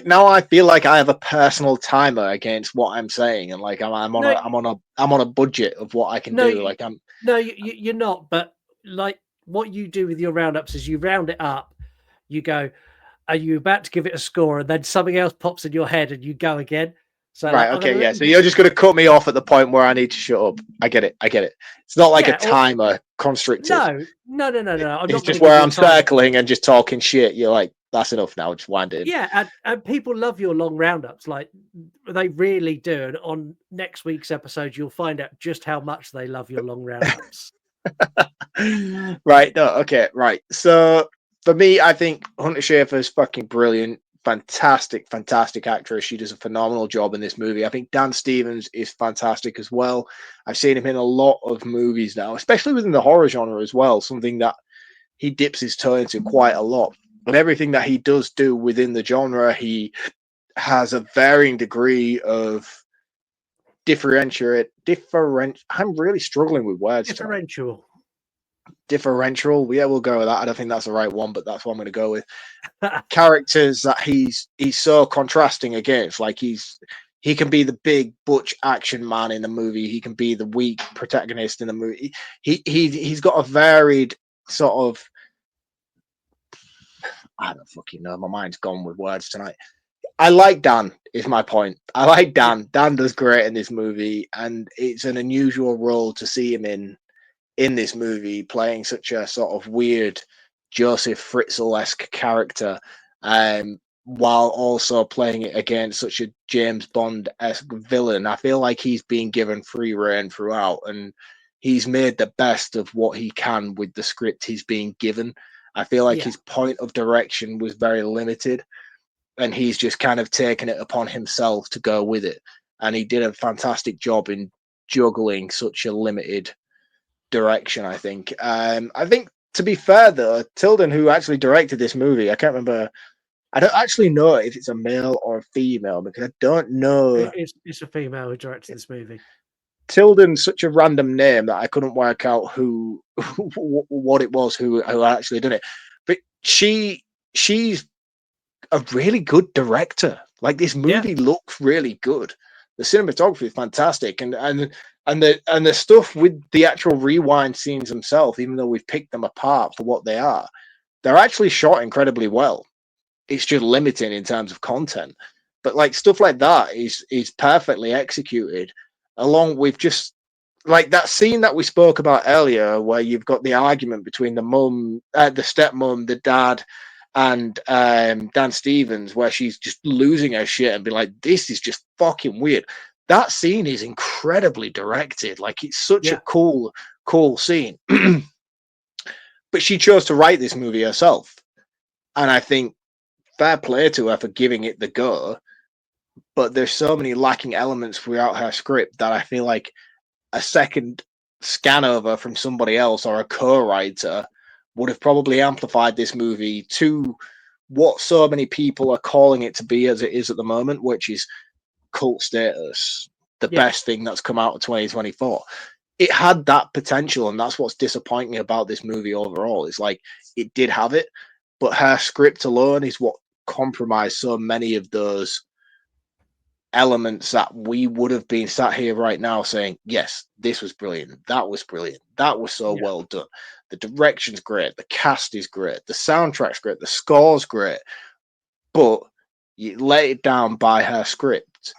now I feel like I have a personal timer against what I'm saying, and like I'm on a budget of what I can do. Like I'm. No, you're not. But like what you do with your roundups is you round it up. You go, are you about to give it a score, and then something else pops in your head, and you go again. So Right. Okay. Yeah. So you're just going to cut me off at the point where I need to shut up. I get it. It's not like a timer constricted. No. It's just where I'm circling and just talking shit. You're like, that's enough now. Just wind it in. Yeah, and people love your long roundups. Like they really do. And on next week's episode, you'll find out just how much they love your long roundups. Right. No. Okay. Right. So for me, I think Hunter Schafer is fucking brilliant. Fantastic actress. She does a phenomenal job in this movie. I think Dan Stevens is fantastic as well. I've seen him in a lot of movies now, especially within the horror genre as well, something that he dips his toe into quite a lot. But everything that he does do within the genre, he has a varying degree of I'm really struggling with words. Differential. Yeah, we'll go with that. I don't think that's the right one, but that's what I'm going to go with. Characters that he's so contrasting against. Like he can be the big butch action man in the movie. He can be the weak protagonist in the movie. He's got a varied sort of. I don't fucking know. My mind's gone with words tonight. I like Dan, is my point. I like Dan. Dan does great in this movie, and it's an unusual role to see him in this movie, playing such a sort of weird Joseph Fritzl-esque character, while also playing it against such a James Bond-esque villain. I feel like he's been given free rein throughout, and he's made the best of what he can with the script he's being given. I feel like his point of direction was very limited, and he's just kind of taken it upon himself to go with it. And he did a fantastic job in juggling such a limited direction, I think. I think, to be fair, though, Tilden, who actually directed this movie, I don't actually know if it's a male or a female, because I don't know. It's a female who directed this movie. Tilden's such a random name that I couldn't work out what it was who actually did it. But she's a really good director. Like, this movie looks really good. The cinematography is fantastic, and the stuff with the actual rewind scenes themselves, even though we've picked them apart for what they are, they're actually shot incredibly well. It's just limiting in terms of content, but like stuff like that is perfectly executed, along with just like that scene that we spoke about earlier, where you've got the argument between the mum, the stepmom, the dad, and Dan Stevens, where she's just losing her shit and be like, this is just fucking weird. That scene is incredibly directed. Like, it's such a cool scene. But she chose to write this movie herself. And I think fair play to her for giving it the go. But there's so many lacking elements throughout her script that I feel like a second scan over from somebody else or a co-writer would have probably amplified this movie to what so many people are calling it to be as it is at the moment, which is cult status, the best thing that's come out of 2024. It had that potential, and that's what's disappointing about this movie overall. It's like, it did have it, but her script alone is what compromised so many of those elements that we would have been sat here right now saying, yes, this was brilliant, that was brilliant, that was so well done. The direction's great, the cast is great, the soundtrack's great, the score's great, but you let it down by her script.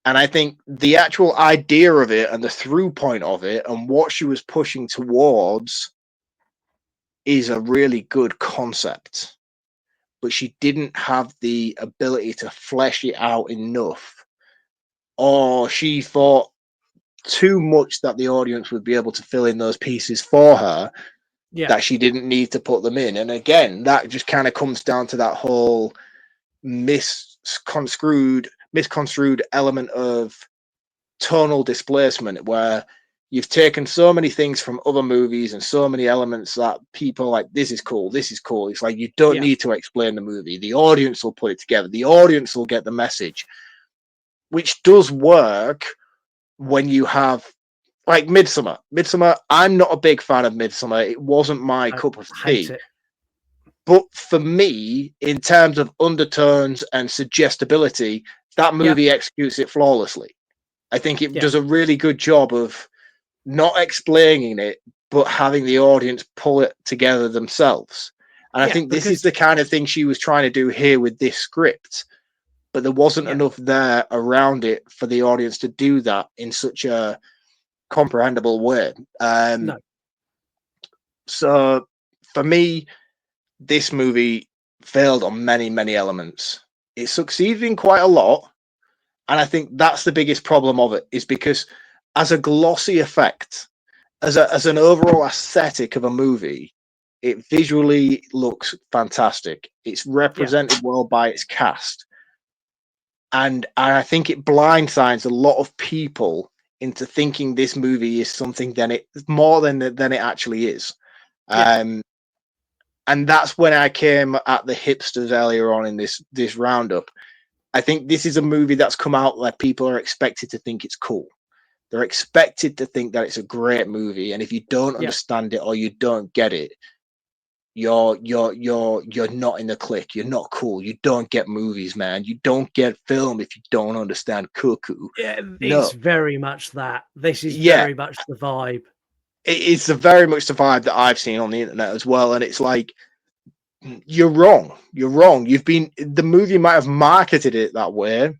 And I think the actual idea of it and the through point of it and what she was pushing towards is a really good concept, but she didn't have the ability to flesh it out enough, or she thought too much that the audience would be able to fill in those pieces for her, that she didn't need to put them in. And again, that just kind of comes down to that whole misconstrued element of tonal displacement, where you've taken so many things from other movies and so many elements that people are like, this is cool, this is cool. It's like, you don't need to explain the movie. The audience will put it together. The audience will get the message, which does work when you have, like, Midsummer. I'm not a big fan of Midsummer. It wasn't my cup of tea. But for me, in terms of undertones and suggestibility, that movie executes it flawlessly. I think it does a really good job of not explaining it, but having the audience pull it together themselves. And I think this is the kind of thing she was trying to do here with this script, but there wasn't enough there around it for the audience to do that in such a comprehensible way. No. So for me, this movie failed on many, many elements. It succeeded in quite a lot. And I think that's the biggest problem of it, is because as a glossy effect, as an overall aesthetic of a movie, it visually looks fantastic. It's represented well by its cast. And I think it blindsides a lot of people into thinking this movie is something more than it actually is. And that's when I came at the hipsters earlier on in this roundup. I think this is a movie that's come out where people are expected to think it's cool. They're expected to think that it's a great movie, and if you don't understand it or you don't get it, you're not in the clique. You're not cool. You don't get movies, man. You don't get film if you don't understand Cuckoo. Yeah, it's very much that. This is very much the vibe. It's very much the vibe that I've seen on the internet as well, and it's like, you're wrong. You're wrong. The movie might have marketed it that way.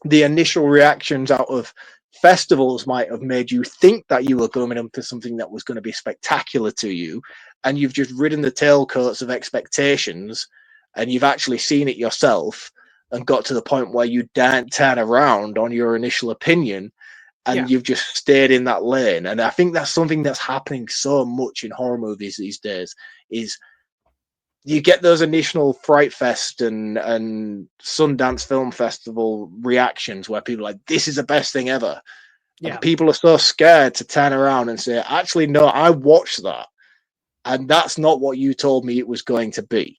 The initial reactions out of festivals might have made you think that you were going into something that was going to be spectacular to you, and you've just ridden the tailcoats of expectations, and you've actually seen it yourself and got to the point where you daren't turn around on your initial opinion, and you've just stayed in that lane. And I think that's something that's happening so much in horror movies these days, is you get those initial Fright Fest and Sundance Film Festival reactions where people are like, this is the best thing ever. And people are so scared to turn around and say, actually, no, I watched that, and that's not what you told me it was going to be.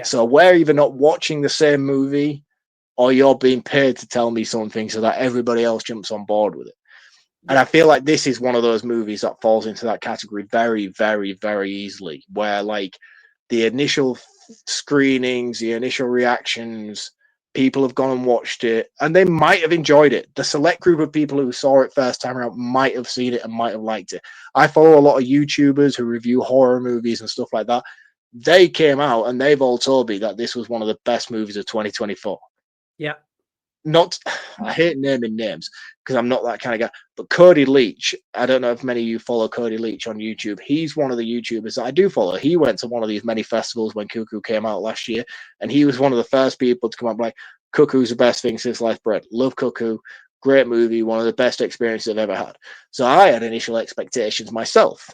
So we're either not watching the same movie, or you're being paid to tell me something so that everybody else jumps on board with it. And I feel like this is one of those movies that falls into that category very, very, very easily, where, like, the initial screenings, the initial reactions, people have gone and watched it, and they might have enjoyed it. The select group of people who saw it first time around might have seen it and might have liked it. I follow a lot of YouTubers who review horror movies and stuff like that. They came out and they've all told me that this was one of the best movies of 2024. Yeah. I hate naming names because I'm not that kind of guy, but Cody Leach, I don't know if many of you follow Cody Leach on YouTube. He's one of the YouTubers that I do follow. He went to one of these many festivals when Cuckoo came out last year, and he was one of the first people to come up like, Cuckoo's the best thing since sliced bread. Love Cuckoo. Great movie. One of the best experiences I've ever had. So I had initial expectations myself.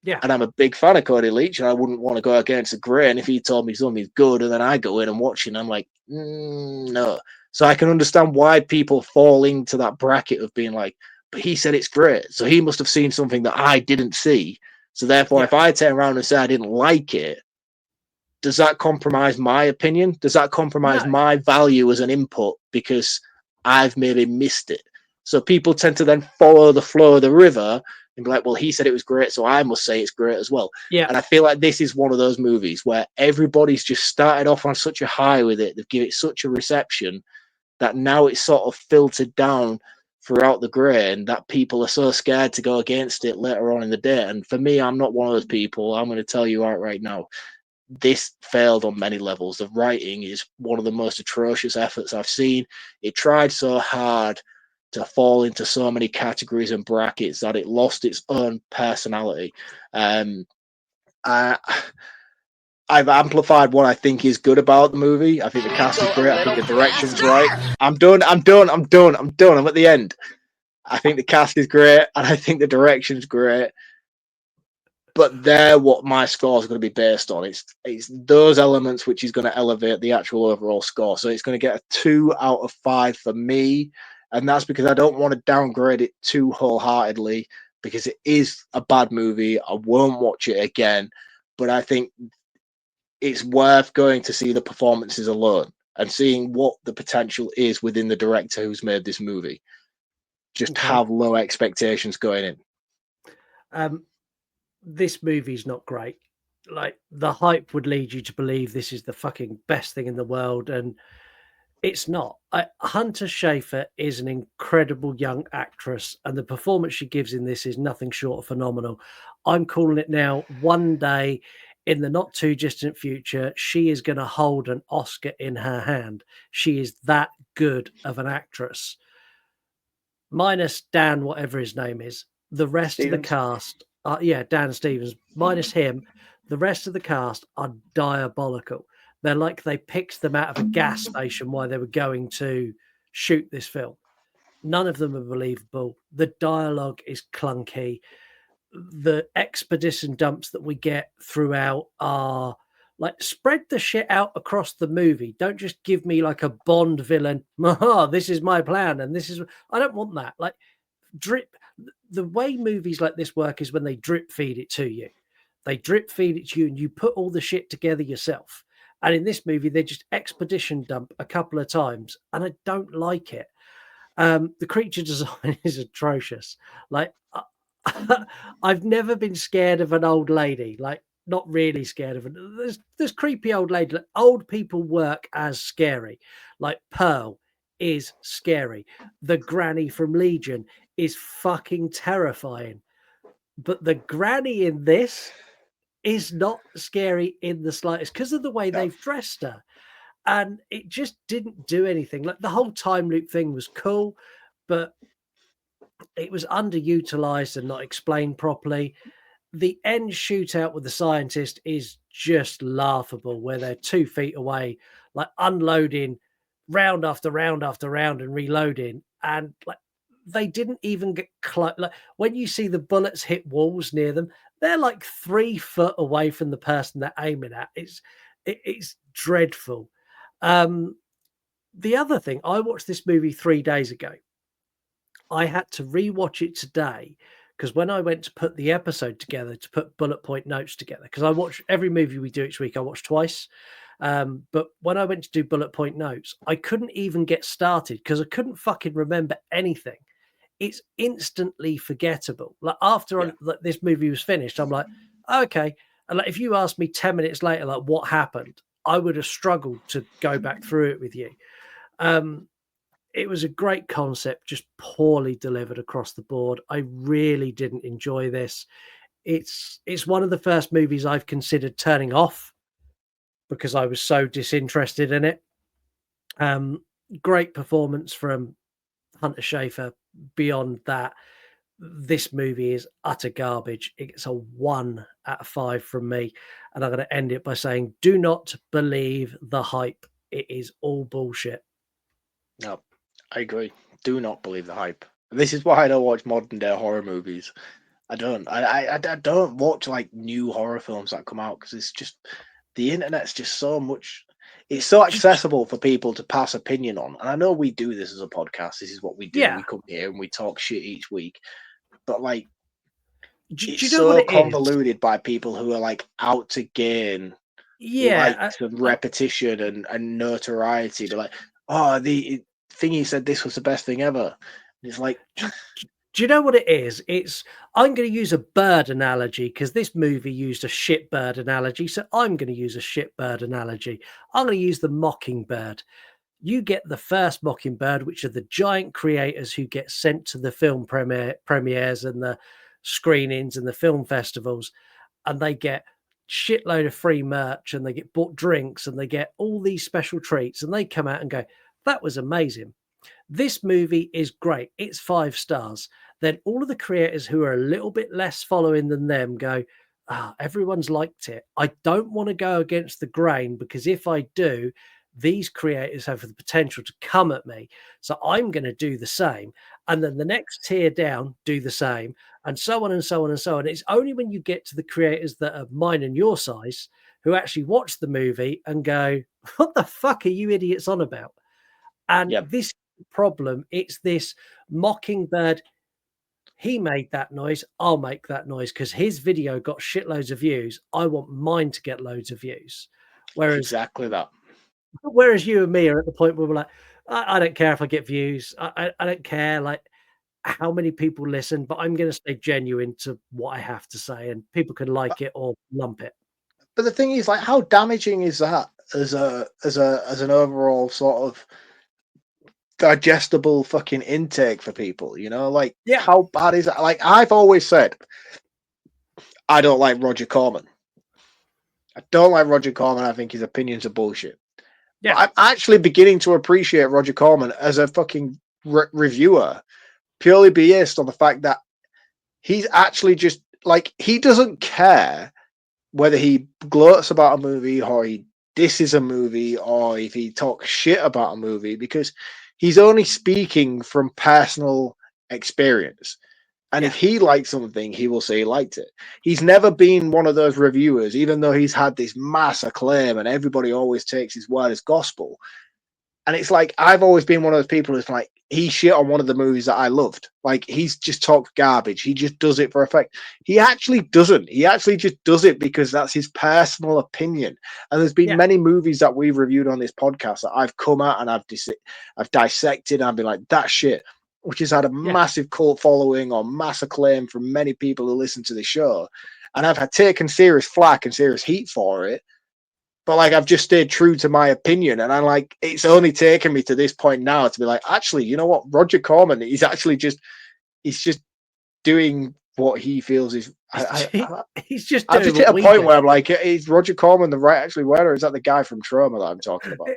Yeah. And I'm a big fan of Cody Leach, and I wouldn't want to go against the grain if he told me something's good, and then I go in and watch it, and I'm like, no. So I can understand why people fall into that bracket of being like, but he said it's great, so he must have seen something that I didn't see. So therefore, if I turn around and say I didn't like it, does that compromise my opinion? Does that compromise my value as an input because I've maybe missed it? So people tend to then follow the flow of the river and be like, well, he said it was great, so I must say it's great as well. Yeah. And I feel like this is one of those movies where everybody's just started off on such a high with it. They've given it such a reception that now it's sort of filtered down throughout the grain that people are so scared to go against it later on in the day. And for me, I'm not one of those people. I'm going to tell you right now, this failed on many levels. The writing is one of the most atrocious efforts I've seen. It tried so hard to fall into so many categories and brackets that it lost its own personality. I've amplified what I think is good about the movie. I think the cast is great. I think the direction's right. I'm done. I'm at the end. I think the cast is great, and I think the direction's great. But they're what my score is going to be based on. It's those elements which is going to elevate the actual overall score. So it's going to get a 2 out of 5 for me. And that's because I don't want to downgrade it too wholeheartedly, because it is a bad movie. I won't watch it again, but I think it's worth going to see the performances alone and seeing what the potential is within the director who's made this movie. Just have low expectations going in. This movie's not great. Like, the hype would lead you to believe this is the fucking best thing in the world, and it's not. Hunter Schafer is an incredible young actress, and the performance she gives in this is nothing short of phenomenal. I'm calling it now. One day in the not too distant future, she is going to hold an Oscar in her hand. She is that good of an actress. Minus Dan, whatever his name is, the rest of the cast, Dan Stevens, minus him, the rest of the cast are diabolical. They're like they picked them out of a gas station while they were going to shoot this film. None of them are believable. The dialogue is clunky. The expedition dumps that we get throughout are like, spread the shit out across the movie. Don't just give me like a Bond villain. This is my plan, and this is. I don't want that. Like, drip. The way movies like this work is when they drip feed it to you. They drip feed it to you, and you put all the shit together yourself. And in this movie, they just expedition dump a couple of times, and I don't like it. The creature design is atrocious. Like, I've never been scared of an old lady. Like, not really scared of it. There's creepy old lady. Like, old people work as scary. Like, Pearl is scary. The granny from Legion is fucking terrifying. But the granny in this is not scary in the slightest because of the way they've dressed her. And it just didn't do anything. Like, the whole time loop thing was cool, but it was underutilized and not explained properly. The end shootout with the scientist is just laughable, where they're 2 feet away, like unloading round after round after round and reloading. And like, they didn't even get like, when you see the bullets hit walls near them, they're like 3 foot away from the person they're aiming at. It's dreadful. The other thing, I watched this movie 3 days ago. I had to rewatch it today because when I went to put the episode together, to put bullet point notes together, because I watch every movie we do each week, I watch twice. But when I went to do bullet point notes, I couldn't even get started because I couldn't fucking remember anything. It's instantly forgettable. Like, after this movie was finished, I'm like, okay. And like, if you asked me 10 minutes later, like, what happened, I would have struggled to go back through it with you. It was a great concept, just poorly delivered across the board. I really didn't enjoy this. It's one of the first movies I've considered turning off because I was so disinterested in it. Great performance from Hunter Schafer. Beyond that, this movie is utter garbage. It's a 1 out of 5 from me. And I'm going to end it by saying, do not believe the hype. It is all bullshit. No, I agree. Do not believe the hype. This is why I don't watch modern day horror movies. I don't. I don't watch like new horror films that come out because it's just, the internet's just so much. It's so accessible for people to pass opinion on. And I know we do this as a podcast. This is what we do. Yeah. We come here and we talk shit each week. But like, it's so convoluted by people who are like out to gain likes and repetition and notoriety. They're like, oh, the thing he said this was the best thing ever. And it's like, do you know what it is? I'm going to use a bird analogy because this movie used a shit bird analogy. So I'm going to use a shit bird analogy. I'm going to use the mockingbird. You get the first mockingbird, which are the giant creators who get sent to the film premieres and the screenings and the film festivals, and they get shitload of free merch and they get bought drinks and they get all these special treats, and they come out and go, that was amazing. This movie is great. It's 5 stars. Then all of the creators who are a little bit less following than them go, everyone's liked it. I don't want to go against the grain because if I do, these creators have the potential to come at me. So I'm going to do the same. And then the next tier down, do the same, and so on and so on and so on. It's only when you get to the creators that are mine and your size who actually watch the movie and go, what the fuck are you idiots on about? And this problem. It's this mockingbird. He made that noise. I'll make that noise because his video got shitloads of views. I want mine to get loads of views. Whereas exactly that. Whereas you and me are at the point where we're like, I don't care if I get views. I don't care like how many people listen, but I'm going to stay genuine to what I have to say, and people can like it or lump it. But the thing is, like, how damaging is that as an overall sort of digestible fucking intake for people? You know, like, how bad is that? Like, I've always said, I don't like Roger Corman. I don't like Roger Corman. I think his opinions are bullshit. Yeah, but I'm actually beginning to appreciate Roger Corman as a fucking reviewer, purely based on the fact that he's actually just like, he doesn't care whether he gloats about a movie or he disses a movie or if he talks shit about a movie, because he's only speaking from personal experience. And if he likes something, he will say he liked it. He's never been one of those reviewers, even though he's had this mass acclaim and everybody always takes his word as gospel. And it's like, I've always been one of those people who's like, he shit on one of the movies that I loved. Like, he's just talked garbage. He just does it for effect. He actually doesn't. He actually just does it because that's his personal opinion. And there's been many movies that we've reviewed on this podcast that I've come at and I've dissected and I've been like, that shit, which has had a massive cult following or mass acclaim from many people who listen to the show. And I've had taken serious flack and serious heat for it. But like, I've just stayed true to my opinion. And I'm like, it's only taken me to this point now to be like, actually, you know what? Roger Corman, he's actually he's just doing what he feels is. He's just I've just hit a point where I'm like, is Roger Corman the right actually word, or is that the guy from Trauma that I'm talking about?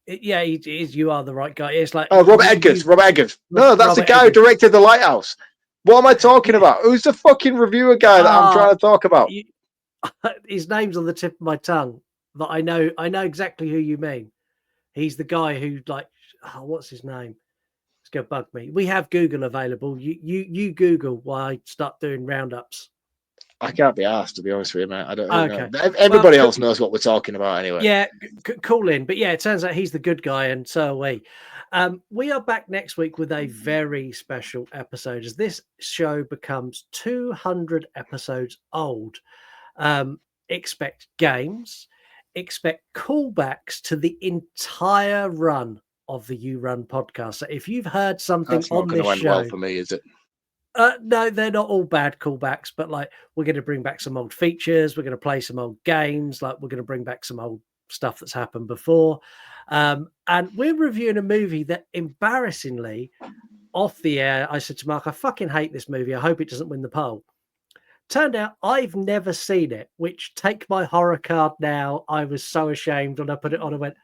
Yeah, he is. You are the right guy. It's like, oh, Robert Eggers. No, that's the guy who directed The Lighthouse. What am I talking about? Who's the fucking reviewer guy that I'm trying to talk about? His name's on the tip of my tongue, but I know exactly who you mean. He's the guy who, like, what's his name? It's gonna bug me. We have Google available. You Google while I start doing roundups. I can't be asked, to be honest with you, mate. I don't know. Everybody else knows what we're talking about anyway. Yeah, call in. But yeah, it turns out he's the good guy, and so are we. We are back next week with a very special episode, as this show becomes 200 episodes old. Expect games, expect callbacks to the entire run of the You Run podcast. So if you've heard something that's not on going this to end show, well for me, is it? No, they're not all bad callbacks, but like, we're going to bring back some old features. We're going to play some old games. Like, we're going to bring back some old stuff that's happened before. And we're reviewing a movie that, embarrassingly, off the air, I said to Mark, I fucking hate this movie. I hope it doesn't win the poll. Turned out I've never seen it, which, take my horror card now. I was so ashamed when I put it on and went,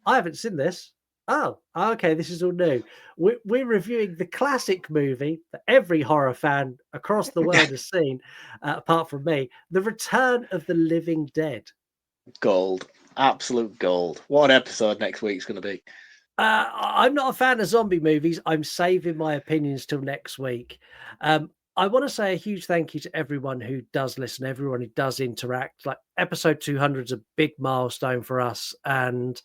I haven't seen this. Oh, okay, this is all new. We're reviewing the classic movie that every horror fan across the world has seen, apart from me, The Return of the Living Dead. Gold. Absolute gold. What an episode next week's going to be. I'm not a fan of zombie movies. I'm saving my opinions till next week. I want to say a huge thank you to everyone who does listen, everyone who does interact. Like, episode 200 is a big milestone for us, and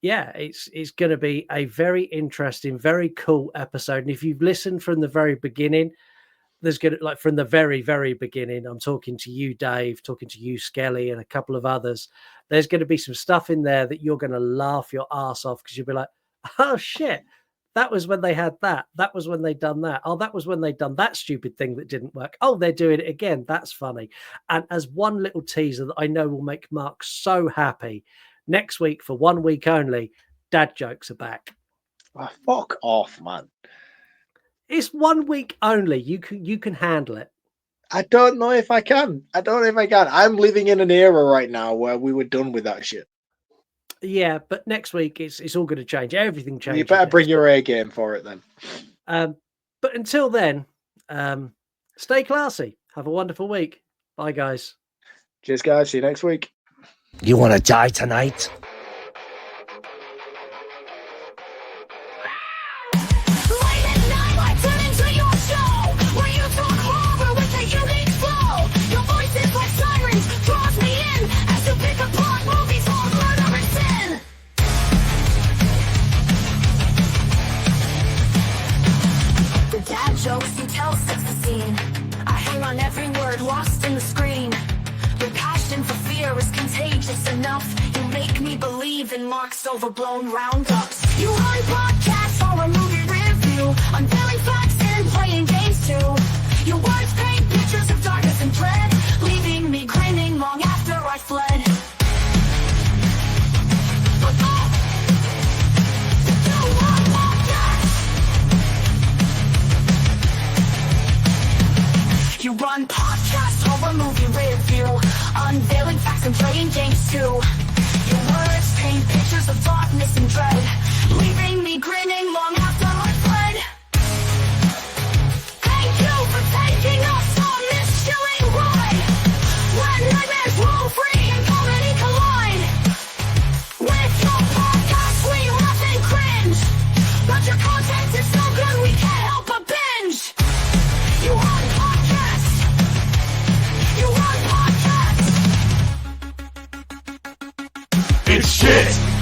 yeah, it's going to be a very interesting, very cool episode. And if you've listened from the very beginning, there's going to, like, from the very, very beginning, I'm talking to you, Dave, talking to you, Skelly, and a couple of others. There's going to be some stuff in there that you're going to laugh your ass off, because you'll be like, oh shit, that was when they had that. That was when they done that. Oh, that was when they done that stupid thing that didn't work. Oh, they're doing it again. That's funny. And as one little teaser that I know will make Mark so happy, next week, for 1 week only, dad jokes are back. Oh, fuck off, man. It's 1 week only. You can handle it. I don't know if I can. I'm living in an era right now where we were done with that shit. Yeah, but next week it's all going to change. Everything changes. You better bring your A game for it then. But until then, stay classy. Have a wonderful week. Bye, guys. Cheers, guys. See you next week. You want to die tonight? jokes you tell sets the scene. I hang on every word lost in the screen. The passion for fear is contagious enough. You make me believe in Marc's overblown roundups. You run podcasts or a movie review, unveiling facts and playing games too. Your words paint pictures of darkness and dread, leaving me grinning long after I fled. You run podcasts or a movie review, unveiling facts and playing games too. Your words paint pictures of darkness and dread, leaving me grinning long after I fled. Thank you for taking us on this chilling ride, when nightmares roll free and comedy collide. With your podcast we laugh and cringe, but your content is so good we can't help but binge. You run podcasts. You run podcasts. It's shit!